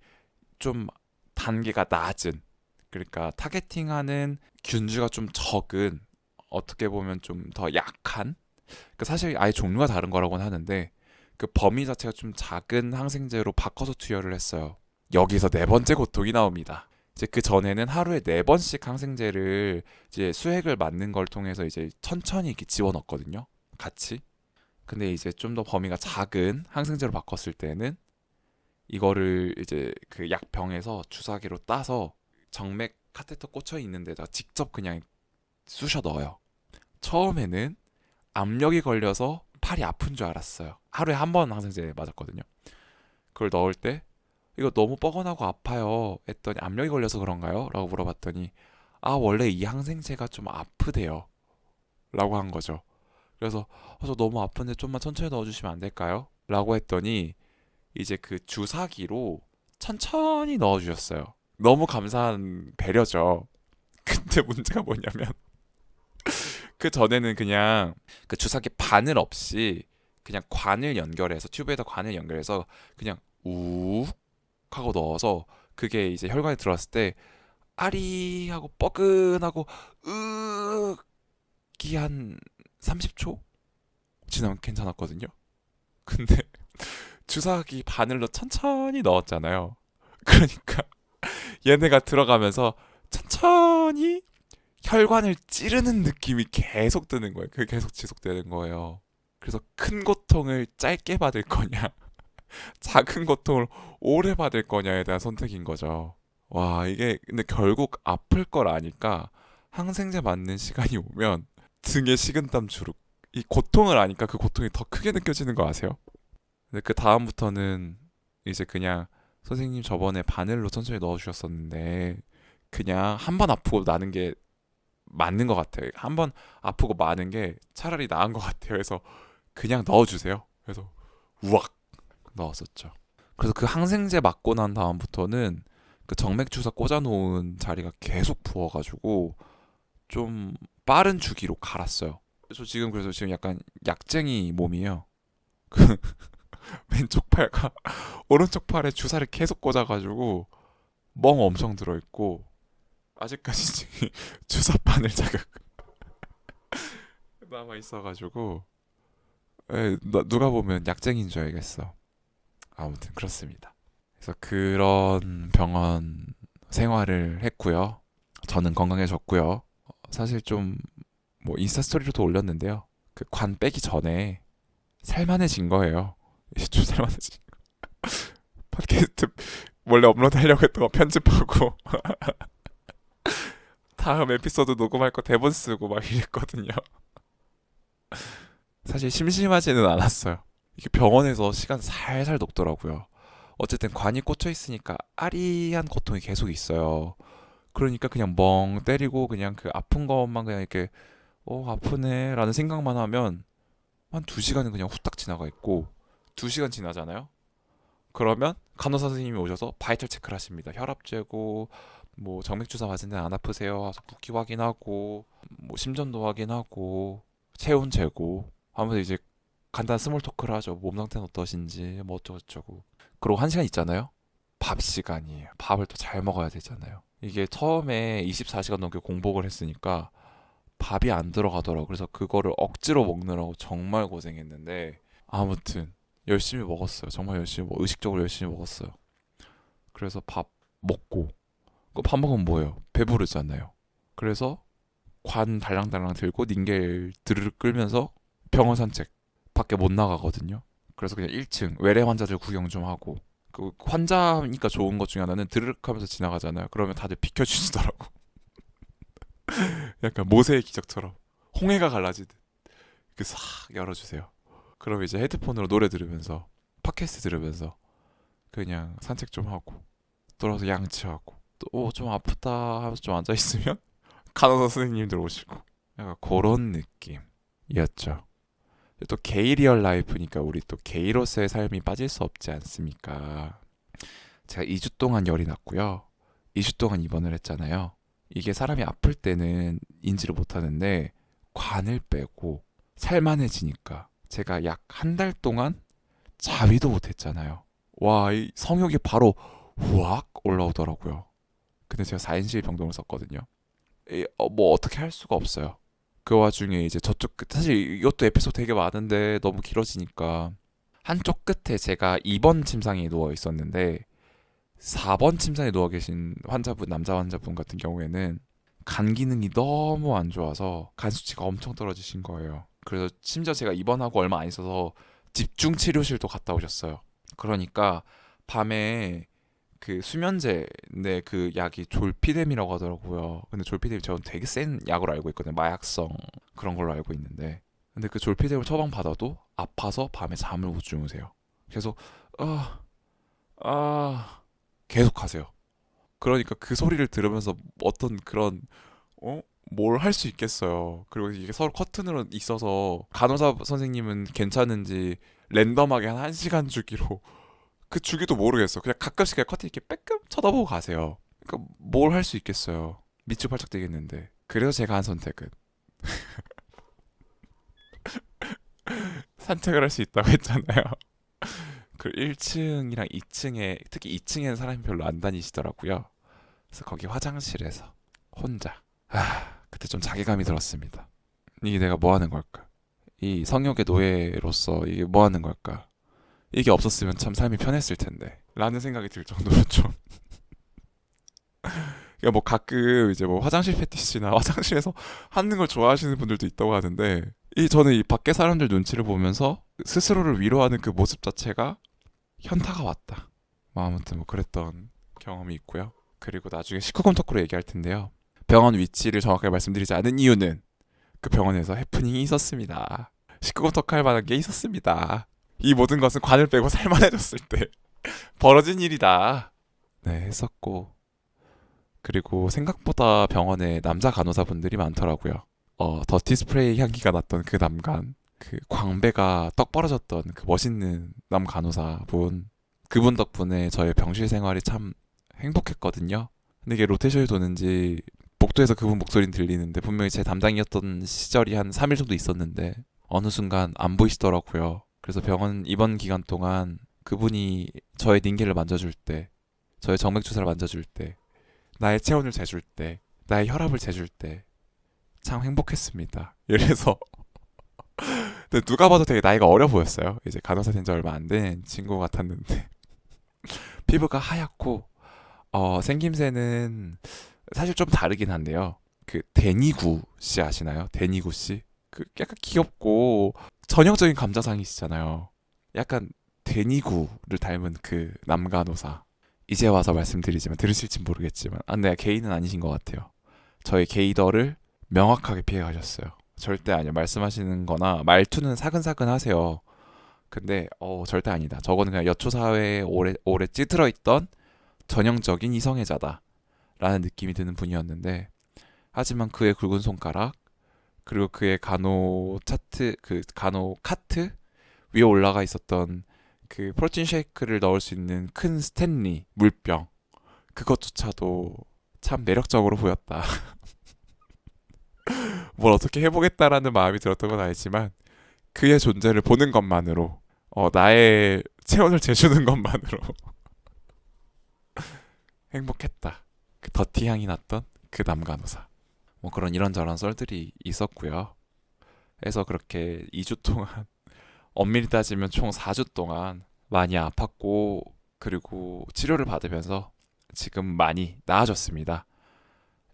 좀 단계가 낮은, 그러니까 타겟팅하는 균주가 좀 적은, 어떻게 보면 좀 더 약한, 그러니까 사실 아예 종류가 다른 거라고는 하는데 그 범위 자체가 좀 작은 항생제로 바꿔서 투여를 했어요. 여기서 네 번째 고통이 나옵니다. 이제 그 전에는 하루에 네 번씩 항생제를 이제 수액을 맞는 걸 통해서 이제 천천히 이렇게 집어넣었거든요. 같이. 근데 이제 좀 더 범위가 작은 항생제로 바꿨을 때는 이거를 이제 그 약병에서 주사기로 따서 정맥 카테터 꽂혀 있는 데다 직접 그냥 쑤셔 넣어요. 처음에는 압력이 걸려서 팔이 아픈 줄 알았어요. 하루에 한 번 항생제 맞았거든요. 그걸 넣을 때 이거 너무 뻐근하고 아파요 했더니, 압력이 걸려서 그런가요? 라고 물어봤더니 원래 이 항생제가 좀 아프대요 라고 한 거죠. 그래서 저 너무 아픈데 좀만 천천히 넣어주시면 안 될까요? 라고 했더니 이제 그 주사기로 천천히 넣어주셨어요. 너무 감사한 배려죠. 근데 문제가 뭐냐면 그 전에는 그냥 그 주사기 바늘 없이 그냥 관을 연결해서 튜브에다 관을 연결해서 그냥 욱 하고 넣어서 그게 이제 혈관에 들어왔을 때 아리하고 뻐근하고 으기 한 30초 지나면 괜찮았거든요. 근데 주사기 바늘로 천천히 넣었잖아요. 그러니까 얘네가 들어가면서 천천히 혈관을 찌르는 느낌이 계속 드는 거예요. 그게 계속 지속되는 거예요. 그래서 큰 고통을 짧게 받을 거냐, 작은 고통을 오래 받을 거냐에 대한 선택인 거죠. 와, 이게 근데 결국 아플 걸 아니까 항생제 맞는 시간이 오면 등에 식은땀 주룩. 이 고통을 아니까 그 고통이 더 크게 느껴지는 거 아세요? 근데 그 다음부터는 이제 그냥 선생님 저번에 바늘로 천천히 넣어주셨었는데 그냥 한 번 아프고 나는 게 맞는 것 같아요. 한 번 아프고 마는 게 차라리 나은 것 같아요. 그래서 그냥 넣어주세요. 그래서 우악 넣었었죠. 그래서 그 항생제 맞고 난 다음부터는 그 정맥 주사 꽂아놓은 자리가 계속 부어가지고 좀 빠른 주기로 갈았어요. 그래서 지금 약간 약쟁이 몸이에요. 그 왼쪽 팔과 오른쪽 팔에 주사를 계속 꽂아가지고 멍 엄청 들어있고 아직까지 주사바늘 자국 남아 있어가지고 누가 보면 약쟁이인 줄 알겠어. 아무튼 그렇습니다. 그래서 그런 병원 생활을 했고요. 저는 건강해졌고요. 사실 좀 뭐 인스타 스토리로도 올렸는데요. 그 관 빼기 전에 살만해진 거예요. 이제 좀 살만해진. 팟캐스트 원래 업로드하려고 했던 거 편집하고 다음 에피소드 녹음할 거 대본 쓰고 막 이랬거든요. 사실 심심하지는 않았어요. 이게 병원에서 시간 살살 녹더라고요. 어쨌든 관이 꽂혀 있으니까 아리한 고통이 계속 있어요. 그러니까 그냥 멍 때리고 그냥 그 아픈 것만 그냥 이렇게 아프네 라는 생각만 하면 한 2시간은 그냥 후딱 지나가 있고 2시간 지나잖아요. 그러면 간호사 선생님이 오셔서 바이탈 체크를 하십니다. 혈압 재고 뭐 정맥 주사 맞은 데는 안 아프세요? 와서 붓기 확인하고 뭐 심전도 확인하고 체온 재고 하면서 이제 간단한 스몰 토크를 하죠. 몸 상태는 어떠신지 뭐 어쩌고저쩌고. 그리고 1시간 있잖아요. 밥 시간이에요. 밥을 또 잘 먹어야 되잖아요. 이게 처음에 24시간 넘게 공복을 했으니까 밥이 안 들어가더라고. 그래서 그거를 억지로 먹느라고 정말 고생했는데 아무튼 열심히 먹었어요. 정말 열심히 의식적으로 열심히 먹었어요. 그래서 밥 먹고 그 밥 먹으면 뭐예요? 배부르잖아요. 그래서 관 달랑달랑 들고 닌겔 드르륵 끌면서 병원 산책 밖에 못 나가거든요. 그래서 그냥 1층 외래 환자들 구경 좀 하고 그 환자니까 좋은 것 중에 하나는 드르륵 하면서 지나가잖아요. 그러면 다들 비켜주시더라고. 약간 모세의 기적처럼 홍해가 갈라지듯 그 싹 열어주세요. 그럼 이제 헤드폰으로 노래 들으면서 팟캐스트 들으면서 그냥 산책 좀 하고 돌아서 양치하고 또 좀 아프다 하면서 좀 앉아 있으면 간호사 선생님들 오시고 약간 그런 느낌이었죠. 또 게이 리얼 라이프니까 우리 또 게이로서의 삶이 빠질 수 없지 않습니까? 제가 2주 동안 열이 났고요. 2주 동안 입원을 했잖아요. 이게 사람이 아플 때는 인지를 못하는데 관을 빼고 살만해지니까 제가 약 한 달 동안 자위도 못했잖아요. 와, 이 성욕이 바로 후악 올라오더라고요. 근데 제가 4인실 병동을 썼거든요. 뭐 어떻게 할 수가 없어요. 그 와중에 이제 저쪽 끝 사실 이것도 에피소드 되게 많은데 너무 길어지니까 한쪽 끝에 제가 2번 침상에 누워 있었는데 4번 침상에 누워 계신 환자분 남자 환자분 같은 경우에는 간 기능이 너무 안 좋아서 간 수치가 엄청 떨어지신 거예요. 그래서 심지어 제가 입원하고 얼마 안 있어서 집중 치료실도 갔다 오셨어요. 그러니까 밤에 그 수면제인데 그 약이 졸피뎀이라고 하더라고요. 근데 졸피뎀이 저는 되게 센 약으로 알고 있거든요. 마약성 그런 걸로 알고 있는데 근데 그 졸피뎀을 처방 받아도 아파서 밤에 잠을 못 주무세요. 계속 아, 아 계속 하세요. 그러니까 그 소리를 들으면서 어떤 그런 뭘 할 수 있겠어요. 그리고 이게 서로 커튼으로 있어서 간호사 선생님은 괜찮은지 랜덤하게 한 1시간 주기로 그 주기도 모르겠어. 그냥 가끔씩 그냥 커튼 이렇게 빼끔 쳐다보고 가세요. 그러니까 뭘 할 수 있겠어요. 밑줄팔짝 되겠는데. 그래서 제가 한 선택은 산책을 할 수 있다고 했잖아요. 그 1층이랑 2층에 특히 2층에는 사람이 별로 안 다니시더라고요. 그래서 거기 화장실에서 혼자 그때 좀 자괴감이 들었습니다. 이게 내가 뭐 하는 걸까? 이 성욕의 노예로서 이게 뭐 하는 걸까? 이게 없었으면 참 삶이 편했을 텐데 라는 생각이 들 정도로 좀 그러니까 뭐 가끔 이제 뭐 화장실 패티시나 화장실에서 하는 걸 좋아하시는 분들도 있다고 하는데 이 저는 이 밖에 사람들 눈치를 보면서 스스로를 위로하는 그 모습 자체가 현타가 왔다. 뭐 아무튼 뭐 그랬던 경험이 있고요. 그리고 나중에 19금 토크로 얘기할 텐데요. 병원 위치를 정확하게 말씀드리지 않은 이유는 그 병원에서 해프닝이 있었습니다. 19금 토크 할 만한 게 있었습니다. 이 모든 것은 관을 빼고 살만해졌을 때 벌어진 일이다. 네, 했었고 그리고 생각보다 병원에 남자 간호사분들이 많더라고요. 더티 스프레이 향기가 났던 그 남간, 그 광배가 떡 벌어졌던 그 멋있는 남 간호사분, 그분 덕분에 저의 병실 생활이 참 행복했거든요. 근데 이게 로테션이 도는지 복도에서 그분 목소리는 들리는데 분명히 제 담당이었던 시절이 한 3일 정도 있었는데 어느 순간 안 보이시더라고요. 그래서 병원 입원 기간 동안 그분이 저의 닌겔을 만져줄 때, 저의 정맥 주사를 만져줄 때, 나의 체온을 재줄 때, 나의 혈압을 재줄 때 참 행복했습니다. 이래서 근데 누가 봐도 되게 나이가 어려 보였어요. 이제 간호사 된 지 얼마 안 된 친구 같았는데 피부가 하얗고 생김새는 사실 좀 다르긴 한데요. 그 데니구 씨 아시나요? 데니구 씨? 그 약간 귀엽고 전형적인 감자상이시잖아요. 약간 데니구를 닮은 그 남간호사. 이제 와서 말씀드리지만 들으실진 모르겠지만 네, 게이는 아니신 것 같아요. 저의 게이더를 명확하게 피해 가셨어요. 절대 아니요. 말씀하시는 거나 말투는 사근사근 하세요. 근데 절대 아니다. 저거는 그냥 여초 사회에 오래 찌들어 있던 전형적인 이성애자다 라는 느낌이 드는 분이었는데 하지만 그의 굵은 손가락 그리고 그의 간호 카트 위에 올라가 있었던 그 프로틴 쉐이크를 넣을 수 있는 큰 스탠리 물병 그것조차도 참 매력적으로 보였다. 뭘 어떻게 해보겠다라는 마음이 들었던 건 아니지만 그의 존재를 보는 것만으로 나의 체온을 재주는 것만으로 행복했다. 그 더티 향이 났던 그 남간호사. 뭐 그런 이런저런 썰들이 있었고요. 해서 그렇게 2주 동안 엄밀히 따지면 총 4주 동안 많이 아팠고 그리고 치료를 받으면서 지금 많이 나아졌습니다.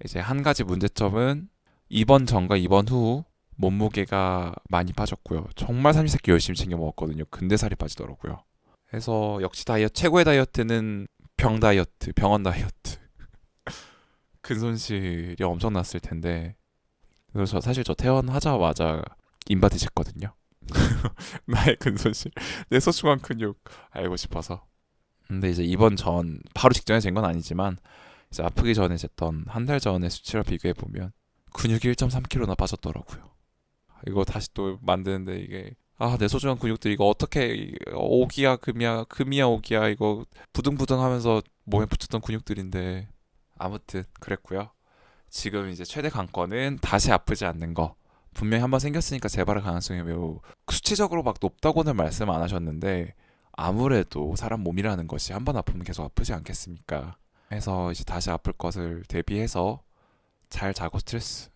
이제 한 가지 문제점은 입원 전과 입원 후 몸무게가 많이 빠졌고요. 정말 삼시세끼 열심히 챙겨 먹었거든요. 근데 살이 빠지더라고요. 해서 역시 최고의 다이어트는 병 다이어트, 병원 다이어트. 근손실이 엄청났을 텐데 그래서 사실 저 퇴원하자마자 인바디 쟀거든요. 나의 근손실, 내 소중한 근육 알고 싶어서. 근데 이제 입원 전 바로 직전에 잰 건 아니지만 이제 아프기 전에 쟀던 한 달 전의 수치랑 비교해 보면 근육이 1.3kg나 빠졌더라고요. 이거 다시 또 만드는데 이게 내 소중한 근육들 이거 어떻게 오기야 금이야 오기야 이거 부등부등하면서 몸에 붙였던 근육들인데 아무튼 그랬고요. 지금 이제 최대 관건은 다시 아프지 않는 거. 분명히 한번 생겼으니까 재발의 가능성이 매우 수치적으로 막 높다고는 말씀 안 하셨는데 아무래도 사람 몸이라는 것이 한번 아프면 계속 아프지 않겠습니까? 해서 이제 다시 아플 것을 대비해서 잘 자고 스트레스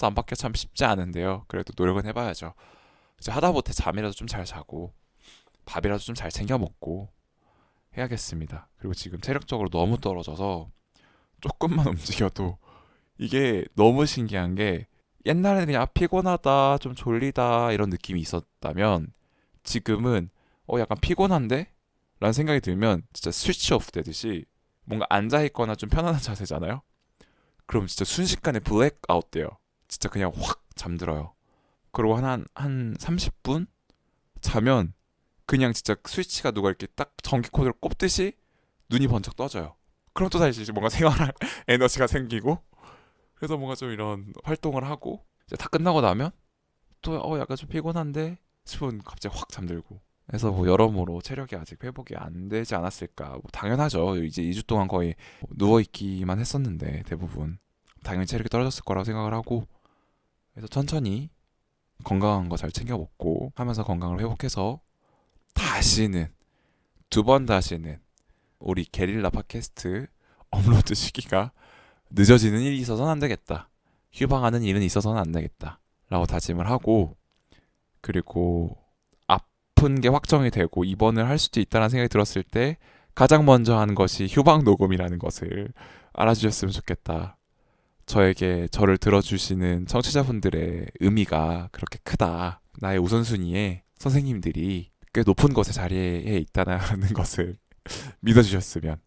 안 받기 참 쉽지 않은데요. 그래도 노력은 해봐야죠. 이제 하다못해 잠이라도 좀 잘 자고 밥이라도 좀 잘 챙겨 먹고 해야겠습니다. 그리고 지금 체력적으로 너무 떨어져서 조금만 움직여도 이게 너무 신기한 게 옛날에는 그냥 피곤하다 좀 졸리다 이런 느낌이 있었다면 지금은 약간 피곤한데? 라는 생각이 들면 진짜 스위치 오프 되듯이 뭔가 앉아있거나 좀 편안한 자세잖아요. 그럼 진짜 순식간에 블랙아웃 돼요. 진짜 그냥 확 잠들어요. 그리고 한 30분 자면 그냥 진짜 스위치가 누가 이렇게 딱 전기 코드를 꼽듯이 눈이 번쩍 떠져요. 그럼 또 다시 뭔가 생활할 에너지가 생기고 그래서 뭔가 좀 이런 활동을 하고 이제 다 끝나고 나면 또 약간 좀 피곤한데 싶으면 갑자기 확 잠들고. 그래서 뭐 여러모로 체력이 아직 회복이 안 되지 않았을까. 뭐 당연하죠. 이제 2주 동안 거의 누워 있기만 했었는데 대부분 당연히 체력이 떨어졌을 거라고 생각을 하고, 그래서 천천히 건강한 거 잘 챙겨 먹고 하면서 건강을 회복해서 다시는, 두 번 다시는 우리 게릴라 팟캐스트 업로드 시기가 늦어지는 일이 있어서는 안 되겠다. 휴방하는 일은 있어서는 안 되겠다. 라고 다짐을 하고, 그리고 아픈 게 확정이 되고 입원을 할 수도 있다는 생각이 들었을 때 가장 먼저 하는 것이 휴방 녹음이라는 것을 알아주셨으면 좋겠다. 저에게 저를 들어주시는 청취자분들의 의미가 그렇게 크다. 나의 우선순위에 선생님들이 꽤 높은 곳에 자리에 있다는 것을 믿어주셨으면,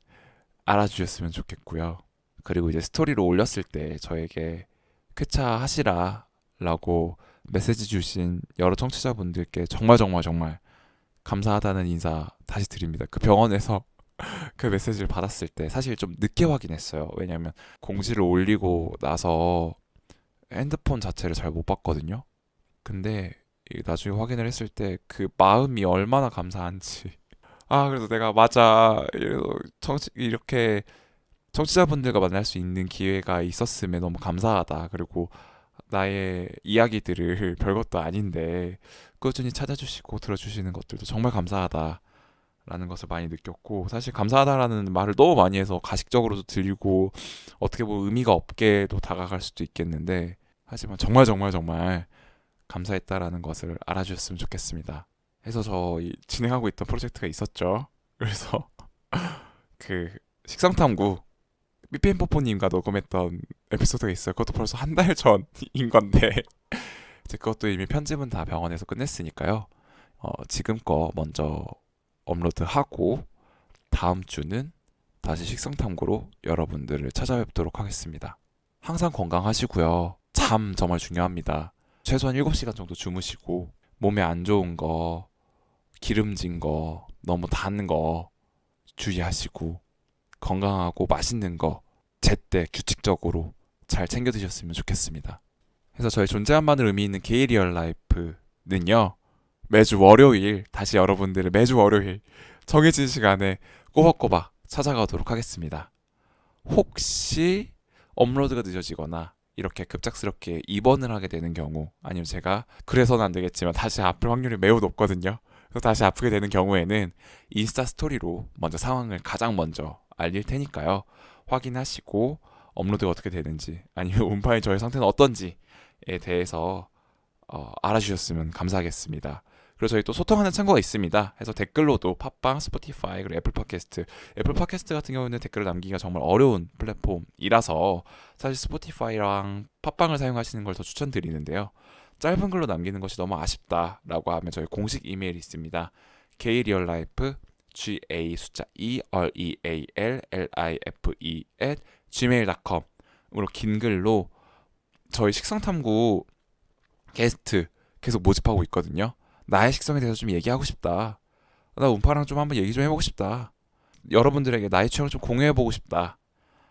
알아주셨으면 좋겠고요. 그리고 이제 스토리로 올렸을 때 저에게 쾌차하시라 라고 메시지 주신 여러 청취자분들께 정말 정말 정말 감사하다는 인사 다시 드립니다. 그 병원에서 그 메시지를 받았을 때 사실 좀 늦게 확인했어요. 왜냐하면 공지를 올리고 나서 핸드폰 자체를 잘 못 봤거든요. 근데 나중에 확인을 했을 때 그 마음이 얼마나 감사한지. 그래서 내가 맞아. 이렇게 청취자분들과 만날 수 있는 기회가 있었음에 너무 감사하다. 그리고 나의 이야기들을 별것도 아닌데 꾸준히 찾아주시고 들어주시는 것들도 정말 감사하다 라는 것을 많이 느꼈고, 사실 감사하다라는 말을 너무 많이 해서 가식적으로도 들리고 어떻게 보면 의미가 없게도 다가갈 수도 있겠는데, 하지만 정말 정말 정말 감사했다라는 것을 알아주셨으면 좋겠습니다. 해서 저 진행하고 있던 프로젝트가 있었죠. 그래서 그 식성탐구 삐삐엠뽀뽀님과 녹음했던 에피소드가 있어요. 그것도 벌써 한 달 전인 건데 이제 그것도 이미 편집은 다 병원에서 끝냈으니까요. 지금 거 먼저 업로드하고 다음 주는 다시 식성탐구로 여러분들을 찾아뵙도록 하겠습니다. 항상 건강하시고요. 잠 정말 중요합니다. 최소한 7시간 정도 주무시고 몸에 안 좋은 거, 기름진 거, 너무 단 거 주의하시고 건강하고 맛있는 거 제때 규칙적으로 잘 챙겨 드셨으면 좋겠습니다. 그래서 저희 존재함만을 의미 있는 게이 리얼 라이프는요, 매주 월요일, 다시 여러분들을 매주 월요일 정해진 시간에 꼬박꼬박 찾아가도록 하겠습니다. 혹시 업로드가 늦어지거나 이렇게 급작스럽게 입원을 하게 되는 경우, 아니면 제가 그래서는 안 되겠지만 다시 아플 확률이 매우 높거든요. 그래서 다시 아프게 되는 경우에는 인스타 스토리로 먼저 상황을 가장 먼저 알릴 테니까요. 확인하시고 업로드가 어떻게 되는지, 아니면 운파인 저의 상태는 어떤지에 대해서 알아주셨으면 감사하겠습니다. 그리고 저희 또 소통하는 창구가 있습니다. 해서 댓글로도 팟빵, 스포티파이, 그리고 애플 팟캐스트 같은 경우는 댓글을 남기기가 정말 어려운 플랫폼이라서 사실 스포티파이랑 팟빵을 사용하시는 걸 더 추천드리는데요. 짧은 글로 남기는 것이 너무 아쉽다라고 하면 저희 공식 이메일이 있습니다. greallife ga 숫자 2 realllife @gmail.com으로 긴 글로 저희 식성탐구 게스트 계속 모집하고 있거든요. 나의 식성에 대해서 좀 얘기하고 싶다. 나 운파랑 좀 한번 얘기 좀 해보고 싶다. 여러분들에게 나의 취향을 좀 공유해보고 싶다.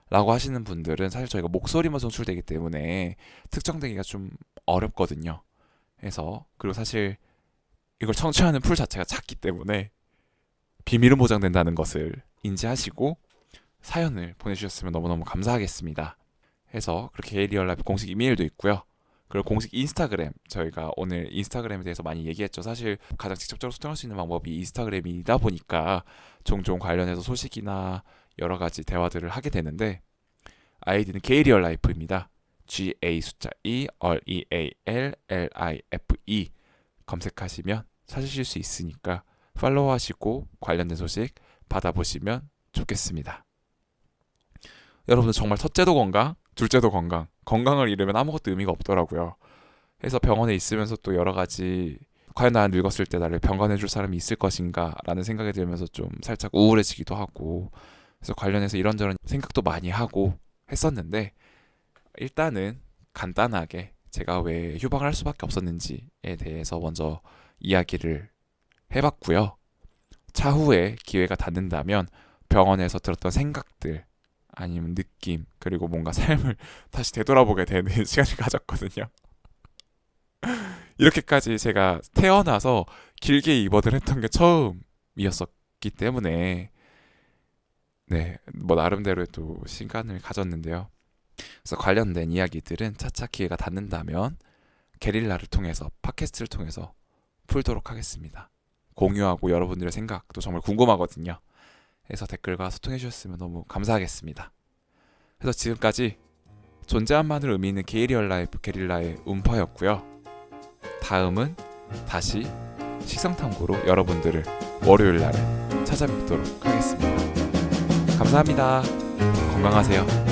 라고 하시는 분들은 사실 저희가 목소리만 송출되기 때문에 특정되기가 좀 어렵거든요. 그래서 그리고 사실 이걸 청취하는 풀 자체가 작기 때문에 비밀은 보장된다는 것을 인지하시고 사연을 보내주셨으면 너무너무 감사하겠습니다. 해서 그렇게 게이리얼라이프 공식 이메일도 있고요. 그리고 공식 인스타그램, 저희가 오늘 인스타그램에 대해서 많이 얘기했죠. 사실 가장 직접적으로 소통할 수 있는 방법이 인스타그램이다 보니까 종종 관련해서 소식이나 여러 가지 대화들을 하게 되는데, 아이디는 게이리얼라이프입니다. GA 숫자 2 REALLIFE 검색하시면 찾으실 수 있으니까 팔로우하시고 관련된 소식 받아보시면 좋겠습니다. 여러분들 정말 첫째도 건강, 둘째도 건강, 건강을 잃으면 아무것도 의미가 없더라고요. 그래서 병원에 있으면서 또 여러 가지 과연 나는 늙었을 때 나를 병간해줄 사람이 있을 것인가 라는 생각이 들면서 좀 살짝 우울해지기도 하고, 그래서 관련해서 이런저런 생각도 많이 하고 했었는데, 일단은 간단하게 제가 왜 휴방을 할 수밖에 없었는지에 대해서 먼저 이야기를 해봤고요. 차후에 기회가 닿는다면 병원에서 들었던 생각들, 아니면 느낌, 그리고 뭔가 삶을 다시 되돌아보게 되는 시간을 가졌거든요. 이렇게까지 제가 태어나서 길게 입어을 했던 게 처음이었었기 때문에 네, 뭐 나름대로의 또 시간을 가졌는데요. 그래서 관련된 이야기들은 차차 기회가 닿는다면 게릴라를 통해서 팟캐스트를 통해서 풀도록 하겠습니다. 공유하고 여러분들의 생각도 정말 궁금하거든요. 해서 댓글과 소통해 주셨으면 너무 감사하겠습니다. 그래서 지금까지 존재함만을 의미 있는 게이리얼 라이프 게릴라의 음파였고요. 다음은 다시 식성탐구로 여러분들을 월요일 날에 찾아뵙도록 하겠습니다. 감사합니다. 건강하세요.